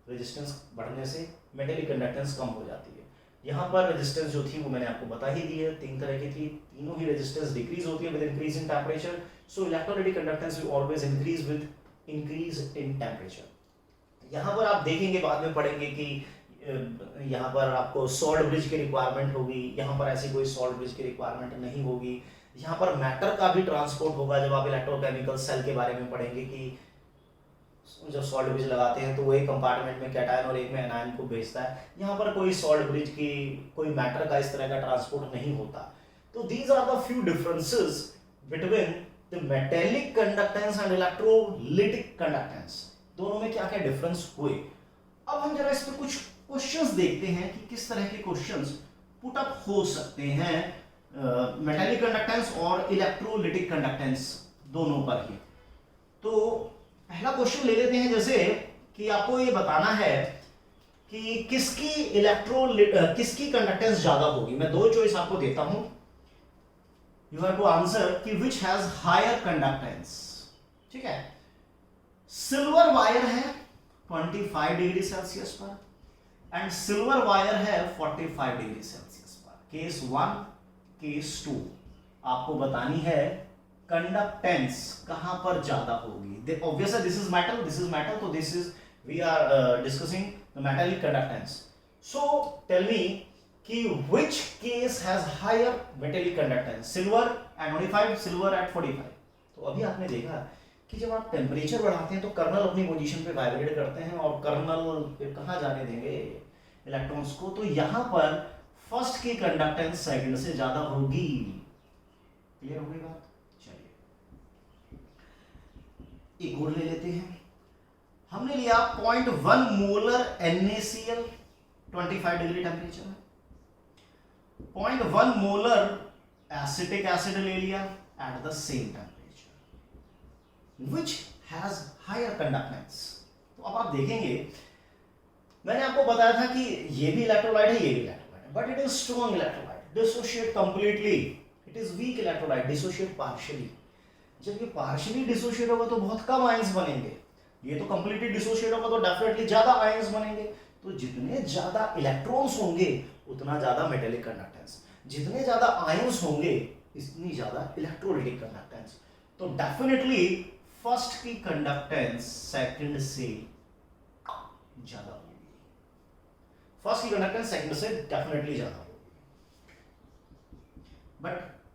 रेजिस्टेंस बढ़ने से मेटेलिक कंडक्टेंस कम हो जाती है। यहाँ पर रेजिस्टेंस जो थी वो मैंने आपको बता ही दी है, 3 तरह की थी, तीनों ही रेजिस्टेंस डिक्रीज होती है with increase in temperature. So electrolytic conductance will always increase with increase in temperature. यहाँ पर आप देखेंगे, बाद में पढ़ेंगे कि यहाँ पर आपको सॉल्ट ब्रिज की रिक्वायरमेंट होगी, यहाँ पर ऐसी कोई सॉल्ट ब्रिज की रिक्वायरमेंट नहीं होगी। यहाँ पर मैटर का भी ट्रांसपोर्ट होगा, जब आप इलेक्ट्रोकेमिकल सेल के बारे में पढ़ेंगे कि जब सॉल्ट ब्रिज लगाते हैं तो वो एक कंपार्टमेंट में कैटायन और एक में एनायन को भेजता है। यहाँ पर कोई सॉल्ट ब्रिज की कोई मैटर का इस तरह का ट्रांसपोर्ट नहीं होता। तो these are the few differences between the metallic conductance and electrolytic conductance. दोनों में क्या क्या डिफरेंस हुए। अब हम जरा इस पर कुछ क्वेश्चंस देखते हैं कि किस तरह के क्वेश्चंस पुट अप हो सकते हैं मेटेलिक कंडक्टेंस और इलेक्ट्रोलिटिक कंडक्टेंस दोनों पर ही। तो पहला क्वेश्चन ले लेते हैं, जैसे कि आपको ये बताना है कि किसकी कंडक्टेंस ज्यादा होगी। मैं 2 चॉइस आपको देता हूं, यू हैव टू आंसर कि विच हैज हायर कंडक्टेंस। ठीक है, सिल्वर वायर है 25 डिग्री सेल्सियस पर एंड सिल्वर वायर है 45 डिग्री सेल्सियस पर। केस 1, केस 2 आपको बतानी है कंडक्टेंस कहां पर ज्यादा होगी। ऑब्वियसली दिस इज मेटल, तो this is we are discussing the metallic conductance. So tell me कि which case has higher metallic conductance, silver at 25, silver at 45। तो अभी आपने देखा कि जब आप टेम्परेचर बढ़ाते हैं तो कर्नल अपनी पोजीशन पे वाइब्रेट करते हैं और कर्नल पे कहां जाने देंगे इलेक्ट्रॉन्स को। तो यहां पर फर्स्ट की कंडक्टेंस सेकंड से ज्यादा होगी। क्लियर हो गई बात? एक और ले लेते हैं, हमने लिया 0.1 मोलर NaCl 25 डिग्री टेम्परेचर में, 0.1 मोलर एसिटिक एसिड ले लिया at the same temperature, which has higher conductance. तो अब आप देखेंगे, मैंने आपको बताया था कि ये भी इलेक्ट्रोलाइट है, ये भी इलेक्ट्रोलाइट है, but it is strong electrolyte, dissociate completely. It is weak electrolyte, dissociate partially. जब ये पार्शियली डिसोशिएट होगा तो बहुत कम आयंस बनेंगे, ये तो कंप्लीटली डिसोशिएट होगा तो डेफिनेटली ज्यादा आयंस बनेंगे। तो जितने ज्यादा इलेक्ट्रॉन्स होंगे उतना ज्यादा मेटेलिक कंडक्टेंस, जितने ज्यादा आयंस होंगे इतनी ज्यादा इलेक्ट्रोलिटिक कंडक्टेंस। तो डेफिनेटली फर्स्ट की कंडक्टेंस सेकंड से ज्यादा होगी, फर्स्ट की कंडक्टेंस सेकंड से डेफिनेटली ज्यादा होगी। बट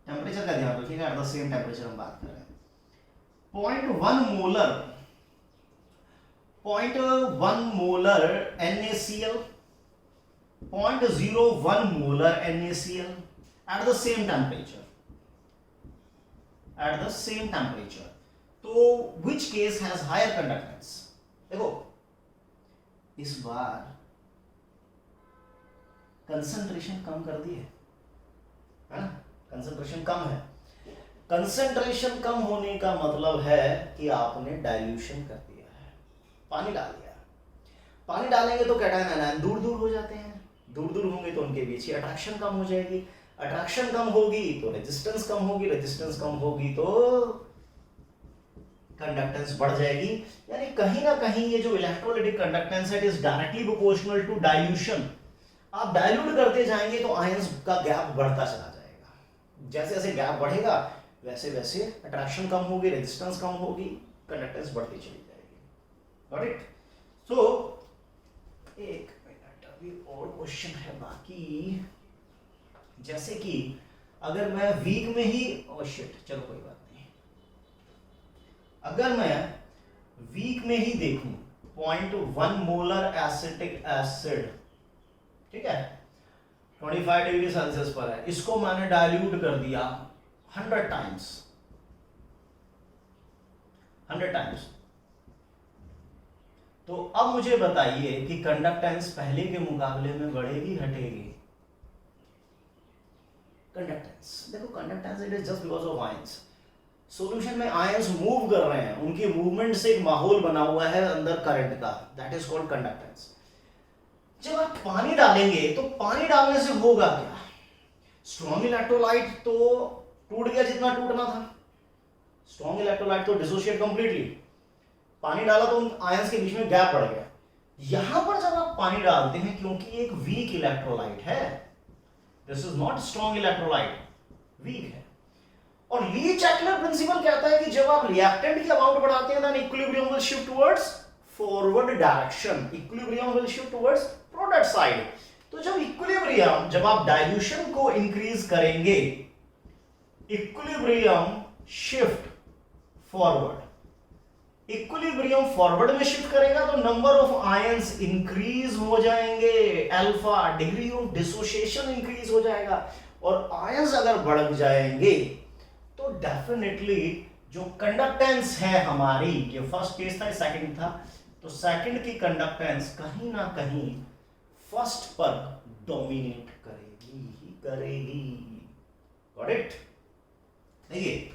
टेम्परेचर का ध्यान रखिएगा, एट द सेम टेम्परेचर हम बात कर रहे हैं। 0.1 molar NaCl, 0.01 molar NaCl at the same temperature, तो which case has higher conductance? देखो इस बार कंसंट्रेशन कम कर दी है ना, कंसंट्रेशन कम है। कंसंट्रेशन कम होने का मतलब है कि आपने डाइल्यूशन कर दिया है, पानी डाल दिया। पानी डालेंगे तो कैटायन आयन दूर दूर हो जाते हैं, दूर दूर होंगे तो उनके बीच की अट्रैक्शन कम हो जाएगी। अट्रैक्शन कम होगी तो रेजिस्टेंस कम होगी, रेजिस्टेंस कम होगी तो कंडक्टेंस बढ़ जाएगी। यानी कहीं ना कहीं ये जो इलेक्ट्रोलाइटिक कंडक्टेंस है, it is directly proportional to dilution. आप डाइल्यूट करते जाएंगे तो आयंस का गैप बढ़ता चला जाएगा। जैसे जैसे गैप बढ़ेगा वैसे वैसे अट्रैक्शन कम होगी, रेजिस्टेंस कम होगी, कंडक्टेंस बढ़ती चली जाएगी। Got it? सो एक मिनट, अभी और क्वेश्चन है बाकी। जैसे कि अगर मैं वीक में ही, ओह शिट, चलो कोई बात नहीं, अगर मैं वीक में ही देखूं 0.1 मोलर एसिटिक एसिड, ठीक है, 25 डिग्री सेल्सियस पर है, इसको मैंने डाइल्यूट कर दिया 100 टाइम्स, 100 टाइम्स, तो अब मुझे बताइए कि कंडक्टेंस पहले के मुकाबले में बढ़ेगी घटेगी? कंडक्टेंस, देखो conductance it is just because of ions. Solution में आयंस मूव कर रहे हैं, उनकी मूवमेंट से एक माहौल बना हुआ है अंदर करंट का, दैट इज कॉल्ड कंडक्टेंस। जब आप पानी डालेंगे तो पानी डालने से होगा क्या? स्ट्रॉन्ग इलेक्ट्रोलाइट तो टूट गया जितना टूटना था, स्ट्रॉन्ग इलेक्ट्रोलाइट तो डिसोशिएट कंप्लीटली, पानी डाला तो उन आयंस के बीच में गैप पड़ गया। यहां पर जब आप पानी डालते हैं, क्योंकि एक वीक इलेक्ट्रोलाइट है, this is not strong electrolyte, weak है, और ली-चैटलर प्रिंसिपल कहता है कि जब आप रिएक्टेंट की अमाउंट बढ़ाते हैं then equilibrium will shift towards forward direction, equilibrium will shift towards product side. तो जब इक्विलिब्रियम, जब आप डाइल्यूशन को इंक्रीज करेंगे, equilibrium shift forward, equilibrium forward में शिफ्ट करेगा तो नंबर ऑफ आयंस इंक्रीज हो जाएंगे, alpha degree of dissociation increase हो जाएगा, और आयंस अगर बढ़ जाएंगे तो डेफिनेटली जो कंडक्टेंस है हमारी, ये फर्स्ट केस था, सेकंड था, तो सेकंड की कंडक्टेंस कहीं ना कहीं फर्स्ट पर डोमिनेट करेगी ही करेगी। Got it? देखिए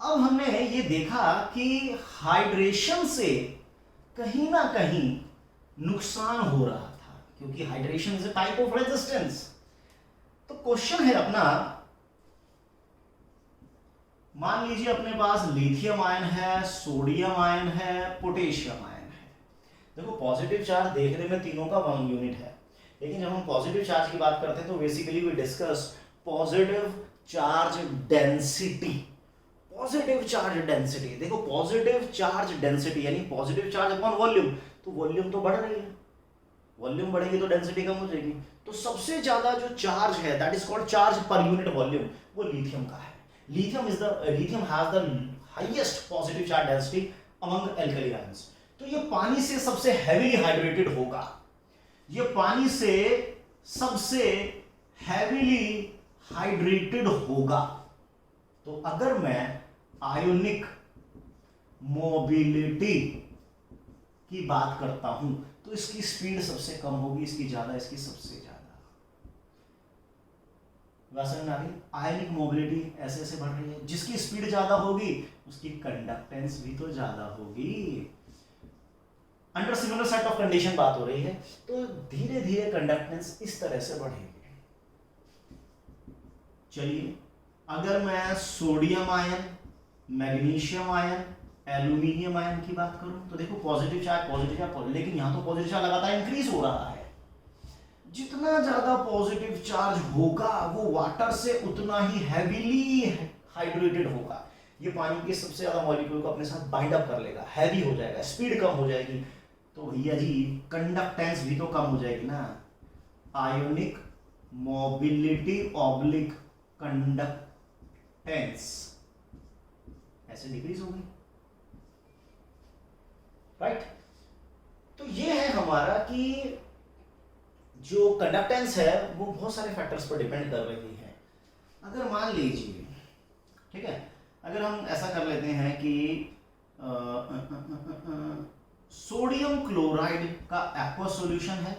अब हमने ये देखा कि हाइड्रेशन से कहीं ना कहीं नुकसान हो रहा था, क्योंकि hydration is a type of resistance. तो क्वेश्चन है अपना, मान लीजिए अपने पास लिथियम आयन है, सोडियम आयन है, पोटेशियम आयन है। देखो पॉजिटिव चार्ज देखने में तीनों का 1 यूनिट है, लेकिन जब हम पॉजिटिव चार्ज की बात करते हैं तो basically we discuss positive charge density. Positive charge density, देखो पॉजिटिव चार्ज डेंसिटी यानी पॉजिटिव चार्ज अपॉन वॉल्यूम, तो वॉल्यूम तो बढ़ रही है, वॉल्यूम बढ़ेगी तो डेंसिटी कम हो जाएगी। तो सबसे ज्यादा जो चार्ज है that is called charge per unit volume, वो लिथियम का है। Lithium has the highest positive charge density among alkali ions. तो ये पानी से सबसे हैवीली हाइड्रेटेड होगा, ये पानी से सबसे हैवीली हाइड्रेटेड होगा। तो अगर मैं आयोनिक मोबिलिटी की बात करता हूं तो इसकी स्पीड सबसे कम होगी, इसकी ज्यादा, इसकी सबसे ज्यादा। वैसे ना भी आयनिक मोबिलिटी ऐसे ऐसे बढ़ रही है, जिसकी स्पीड ज्यादा होगी उसकी कंडक्टेंस भी तो ज्यादा होगी। Under similar set of condition बात हो रही है, तो धीरे धीरे कंडक्टेंस इस तरह से बढ़ेगी। चलिए अगर मैं sodium ion, magnesium ion, aluminium ion की बात करूं तो देखो पॉजिटिव चार्ज, लेकिन यहां तो पॉजिटिव चार्ज लगातार इंक्रीज हो रहा है। जितना ज्यादा पॉजिटिव चार्ज होगा वो वाटर से उतना ही हैवीली हाइड्रेटेड होगा। ये पानी के सबसे ज्यादा मॉलिक्यूल को अपने साथ बाइंड अप कर लेगा, हैवी हो जाएगा, स्पीड कम हो जाएगी, तो भैया जी कंडक्टेंस भी तो कम हो जाएगी ना। आयोनिक मोबिलिटी ऑब्लिक कंडक्टेंस ऐसे डिक्रीज होगी, राइट? तो ये है हमारा कि जो कंडक्टेंस है वो बहुत सारे फैक्टर्स पर डिपेंड कर रही है। अगर मान लीजिए, ठीक है, अगर हम ऐसा कर लेते हैं कि सोडियम क्लोराइड का एक्वा सॉल्यूशन है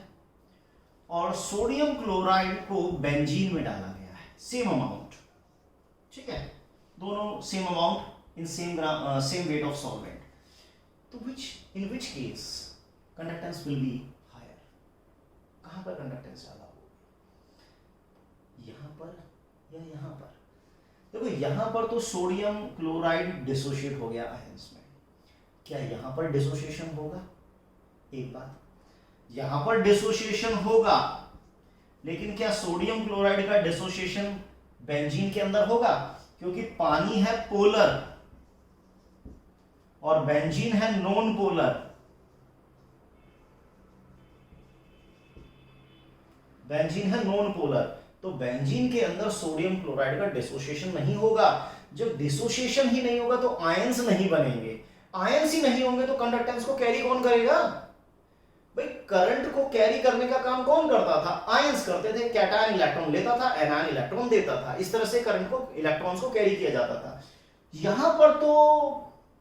और सोडियम क्लोराइड को बेंजीन में डाला गया है, सेम अमाउंट, ठीक है, दोनों same amount in same weight of solvent, तो in which case conductance will be higher? कहां पर कंडक्टेंस ज्यादा होगी? यहाँ पर या यहाँ पर? देखो यहाँ पर तो सोडियम क्लोराइड डिसोशिएट हो गया आयंस में, क्या यहाँ पर डिसोसिएशन होगा? एक बात, यहाँ पर डिसोसिएशन होगा, लेकिन क्या सोडियम क्लोराइड का डिसोसिएशन बेंजीन के अंदर होगा? क्योंकि पानी है पोलर और बेंजीन है नॉन पोलर। बेंजीन है नॉन पोलर, तो बेंजीन के अंदर सोडियम क्लोराइड का डिसोसिएशन नहीं होगा। जब डिसोसिएशन ही नहीं होगा तो आयंस नहीं बनेंगे, आयंस ही नहीं होंगे तो कंडक्टेंस को कैरी कौन करेगा? भाई करंट को कैरी करने का काम कौन करता था? आयंस करते थे, कैटायन इलेक्ट्रॉन लेता था, एनायन इलेक्ट्रॉन देता था, इस तरह से करंट को, इलेक्ट्रॉन्स को कैरी किया जाता था। यहां पर तो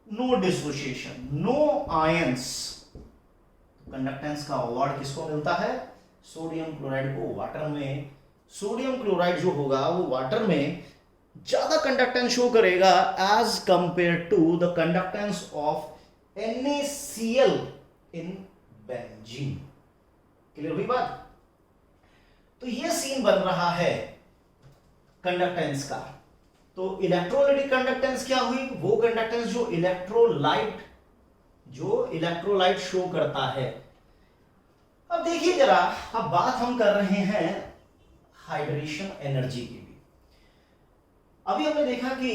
no dissociation, no ions, conductance का अवार्ड किसको मिलता है? सोडियम क्लोराइड को। वाटर में सोडियम क्लोराइड जो होगा वो वाटर में ज्यादा कंडक्टेंस शो करेगा as compare to the conductance of NaCl in benzene. Clear हुई बात? तो ये सीन बन रहा है कंडक्टेंस का। तो इलेक्ट्रोलाइटिक कंडक्टेंस क्या हुई? वो कंडक्टेंस जो इलेक्ट्रोलाइट शो करता है। अब देखिए जरा, अब बात हम कर रहे हैं हाइड्रेशन एनर्जी की भी। अभी हमने देखा कि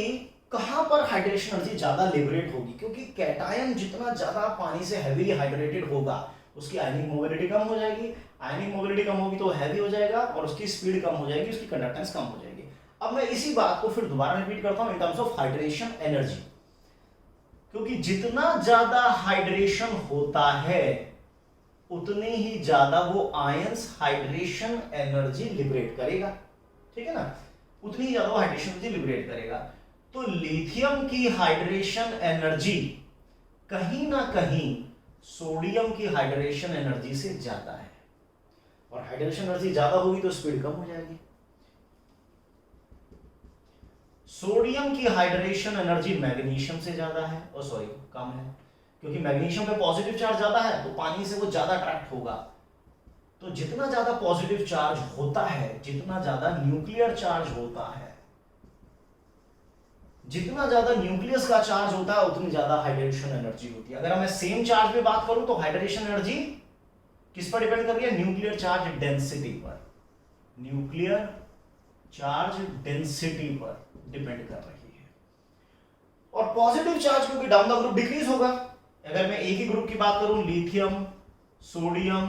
कहां पर हाइड्रेशन एनर्जी ज्यादा लिबरेट होगी, क्योंकि कैटायन जितना ज्यादा पानी से हेवीली हाइड्रेटेड होगा उसकी आयनिक मोबिलिटी कम हो जाएगी, आयनिक मोबिलिटी कम होगी तो हैवी हो जाएगा और उसकी स्पीड कम हो जाएगी, उसकी कंडक्टेंस कम हो जाएगी। अब मैं इसी बात को फिर दोबारा रिपीट करता हूं in terms of hydration energy, क्योंकि जितना ज्यादा हाइड्रेशन होता है उतने ही ज्यादा वो आयंस हाइड्रेशन एनर्जी लिबरेट करेगा, ठीक है ना? उतनी ही ज्यादा हाइड्रेशन एनर्जी लिबरेट करेगा। तो लिथियम की हाइड्रेशन एनर्जी कहीं ना कहीं सोडियम की हाइड्रेशन एनर्जी से ज्यादा है, और हाइड्रेशन एनर्जी ज्यादा होगी तो स्पीड कम हो जाएगी। सोडियम की हाइड्रेशन एनर्जी मैग्नीशियम से ज्यादा है, और सॉरी कम है, क्योंकि मैग्नीशियम पे पॉजिटिव चार्ज ज्यादा है तो पानी से वो ज्यादा अट्रैक्ट होगा। तो जितना ज्यादा पॉजिटिव चार्ज होता है, जितना ज्यादा न्यूक्लियर चार्ज होता है, जितना ज्यादा न्यूक्लियस का चार्ज होता है उतनी ज्यादा हाइड्रेशन एनर्जी होती है। अगर मैं सेम चार्ज पे बात करूं तो हाइड्रेशन एनर्जी किस पर डिपेंड कर रही है? न्यूक्लियर चार्ज डेंसिटी पर, न्यूक्लियर चार्ज डेंसिटी पर डिपेंड कर रही है। और पॉजिटिव चार्ज क्योंकि डाउन द ग्रुप डिक्रीज होगा। अगर मैं एक ही ग्रुप की बात करूं, lithium, sodium,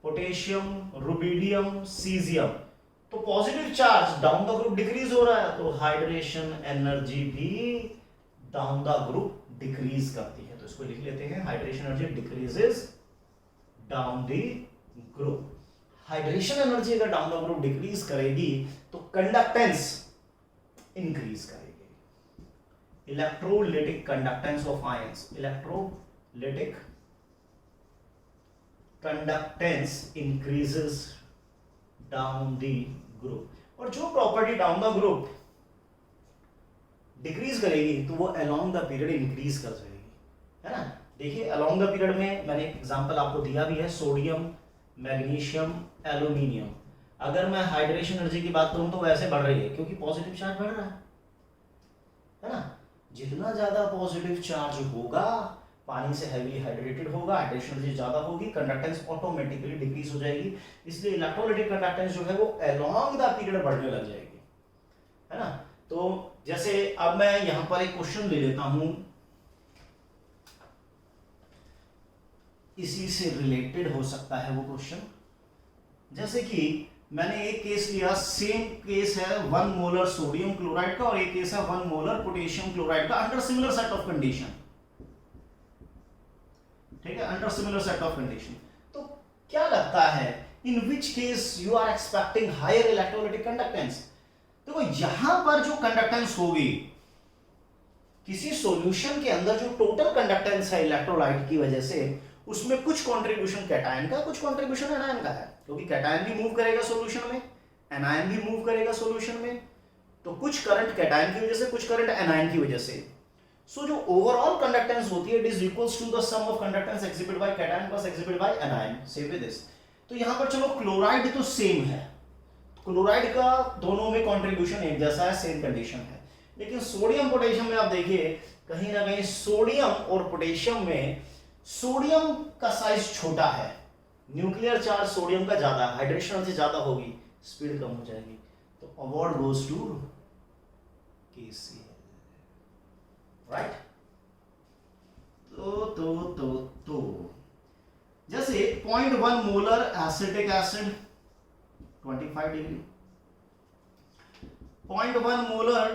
potassium, rubidium, caesium, तो positive charge down the group decrease हो रहा है, तो हाइड्रेशन एनर्जी भी डाउन द ग्रुप डिक्रीज करती है। तो इसको लिख लेते हैं, hydration energy decreases down the group. Hydration energy अगर डाउन द ग्रुप डिक्रीज करेगी तो कंडक्टेंस इंक्रीज करेगी। Electrolytic conductance of ions, electrolytic conductance increases down the group. और जो property down the group decrease करेगी तो वो अलोंग द पीरियड इंक्रीज कर जाएगी, है ना? देखिए अलोंग द पीरियड में मैंने एक एग्जांपल आपको दिया भी है, सोडियम, मैग्नीशियम, एल्यूमिनियम। अगर मैं हाइड्रेशन एनर्जी की बात करूं तो वैसे बढ़ रही है क्योंकि पॉजिटिव चार्ज बढ़ रहा है ना? जितना ज्यादा पॉजिटिव चार्ज होगा, पानी से हैवी हाइड्रेटेड होगा, हाइड्रेशन एनर्जी ज्यादा होगी, कंडक्टेंस ऑटोमेटिकली डिक्रीज हो जाएगी। इसलिए इलेक्ट्रोलाइटिक कंडक्टेंस जो है वो अलोंग द पीरियड बढ़ने लग जाएगी, है ना? तो जैसे अब मैं यहां पर एक क्वेश्चन ले लेता हूं, इसी से रिलेटेड हो सकता है वो क्वेश्चन। जैसे कि मैंने एक केस लिया, सेम केस है 1 मोलर सोडियम क्लोराइड का और एक केस है 1 मोलर पोटेशियम क्लोराइड का under similar set of condition, ठीक है? Under similar set of condition. तो क्या लगता है in which case you are expecting higher electrolytic conductance? देखो यहां पर जो कंडक्टेंस होगी किसी सॉल्यूशन के अंदर, जो टोटल कंडक्टेंस है इलेक्ट्रोलाइट की वजह से, उसमें कुछ कंट्रीब्यूशन कैटायन का, कुछ कंट्रीब्यूशन एनायन का है, क्योंकि कैटायन भी मूव करेगा सॉल्यूशन में, एनायन भी मूव करेगा सॉल्यूशन में। तो कुछ करंट कैटायन की वजह से, कुछ करंट एनायन की वजह से। सो जो ओवरऑल कंडक्टेंस होती है, it is equals to the sum of conductance exhibited by cation plus exhibited by anion. Same with this. तो यहां पर चलो क्लोराइड तो सेम है, क्लोराइड का दोनों में कंट्रीब्यूशन एक जैसा है, सेम कंडीशन है। लेकिन सोडियम पोटेशियम में आप देखिए कहीं ना कहीं सोडियम और पोटेशियम में सोडियम का साइज छोटा है, न्यूक्लियर चार्ज सोडियम का ज्यादा, हाइड्रेशन से ज्यादा होगी, स्पीड कम हो जाएगी। तो award goes to KCl, right. तो जैसे 0.1 molar acetic acid 25 degree, 0.1 molar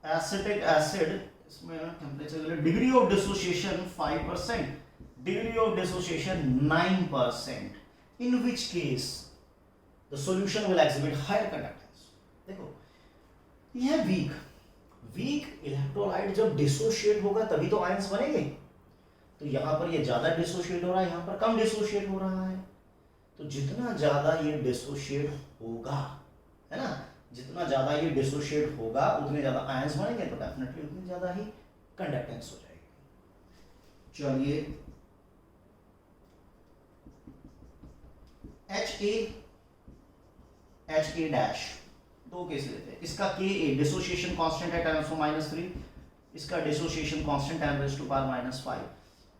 acetic acid, इसमें temperature, degree of dissociation 5%, degree of dissociation 9%, in which case the solution will exhibit higher conductance. देखो यह वीक इलेक्ट्रोलाइट जब डिसोशिएट होगा तभी तो ions बनेंगे। तो यहां पर ये ज्यादा डिसोशिएट हो रहा है, यहां पर कम डिसोशिएट हो रहा है। तो जितना ज्यादा ये डिसोशिएट होगा, है ना, जितना ज्यादा ये डिसोशिएट होगा उतने ज्यादा आयंस बनेंगे, तो डेफिनेटली उतनी ज्यादा ही कंडक्टेंस हो जाएगी। चलिए HA डैश, दो केस लेते हैं। इसका Ka डिसोसिएशन कांस्टेंट है 10⁻⁻3, इसका dissociation constant 10⁻⁵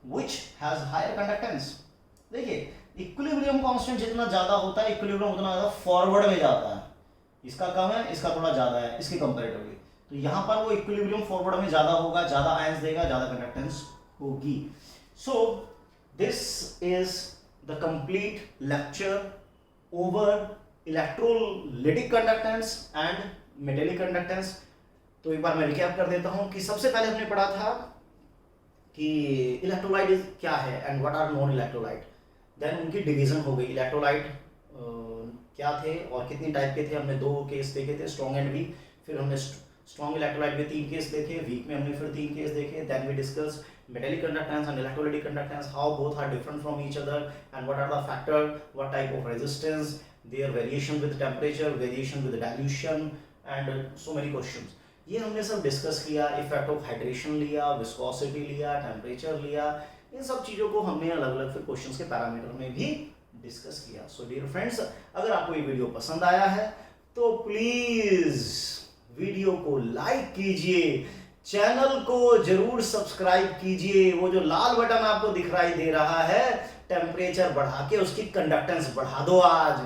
which has higher conductance. देखिए इक्विलिब्रियम कांस्टेंट जितना ज्यादा होता है, इक्विलिब्रियम उतना ज्यादा फॉरवर्ड में जाता है। इसका कम है, इसका थोड़ा ज्यादा है इसके कंपैरेटिवली। तो यहां पर वो इक्विलिब्रियम फॉरवर्ड में ज्यादा होगा, ज्यादा आयंस देगा, ज्यादा कंडक्टेंस होगी। So this is the complete lecture over electrolytic conductance and metallic conductance. तो एक बार मैं रिकैप कर देता हूं कि सबसे पहले हमने पढ़ा था कि इलेक्ट्रोलाइट क्या है and what are non electrolyte. Then उनकी डिवीजन हो गई, इलेक्ट्रोलाइट क्या थे और कितनी टाइप के थे। हमने दो केस देखे थे, स्ट्रॉन्ग एंड वीक। फिर हमने स्ट्रॉन्ग इलेक्ट्रोलाइट में 3 केस देखे, वीक में हमने फिर 3 केस देखे। Then we discuss metallic conductance and electrolytic conductance, how both are different from each other and what are the factor, what type of resistance, their variation with temperature, variation with dilution and so many questions। ये हमने सब discuss किया। Effect of hydration लिया, viscosity लिया, temperature लिया, इन सब चीजों को हमने अलग अलग फिर क्वेश्चंस के पैरामीटर में भी डिस्कस किया। सो डियर फ्रेंड्स, अगर आपको ये वीडियो पसंद आया है तो प्लीज वीडियो को लाइक कीजिए, चैनल को जरूर सब्सक्राइब कीजिए। वो जो लाल बटन आपको दिखाई दे रहा है, टेम्परेचर बढ़ा के उसकी कंडक्टेंस बढ़ा दो आज,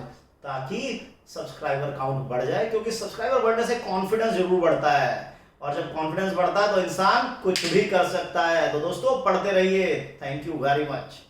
ताकि सब्सक्राइबर काउंट बढ़ जाए। क्योंकि सब्सक्राइबर बढ़ने से कॉन्फिडेंस जरूर बढ़ता है, और जब कॉन्फिडेंस बढ़ता है तो इंसान कुछ भी कर सकता है। तो दोस्तों पढ़ते रहिए। Thank you very much.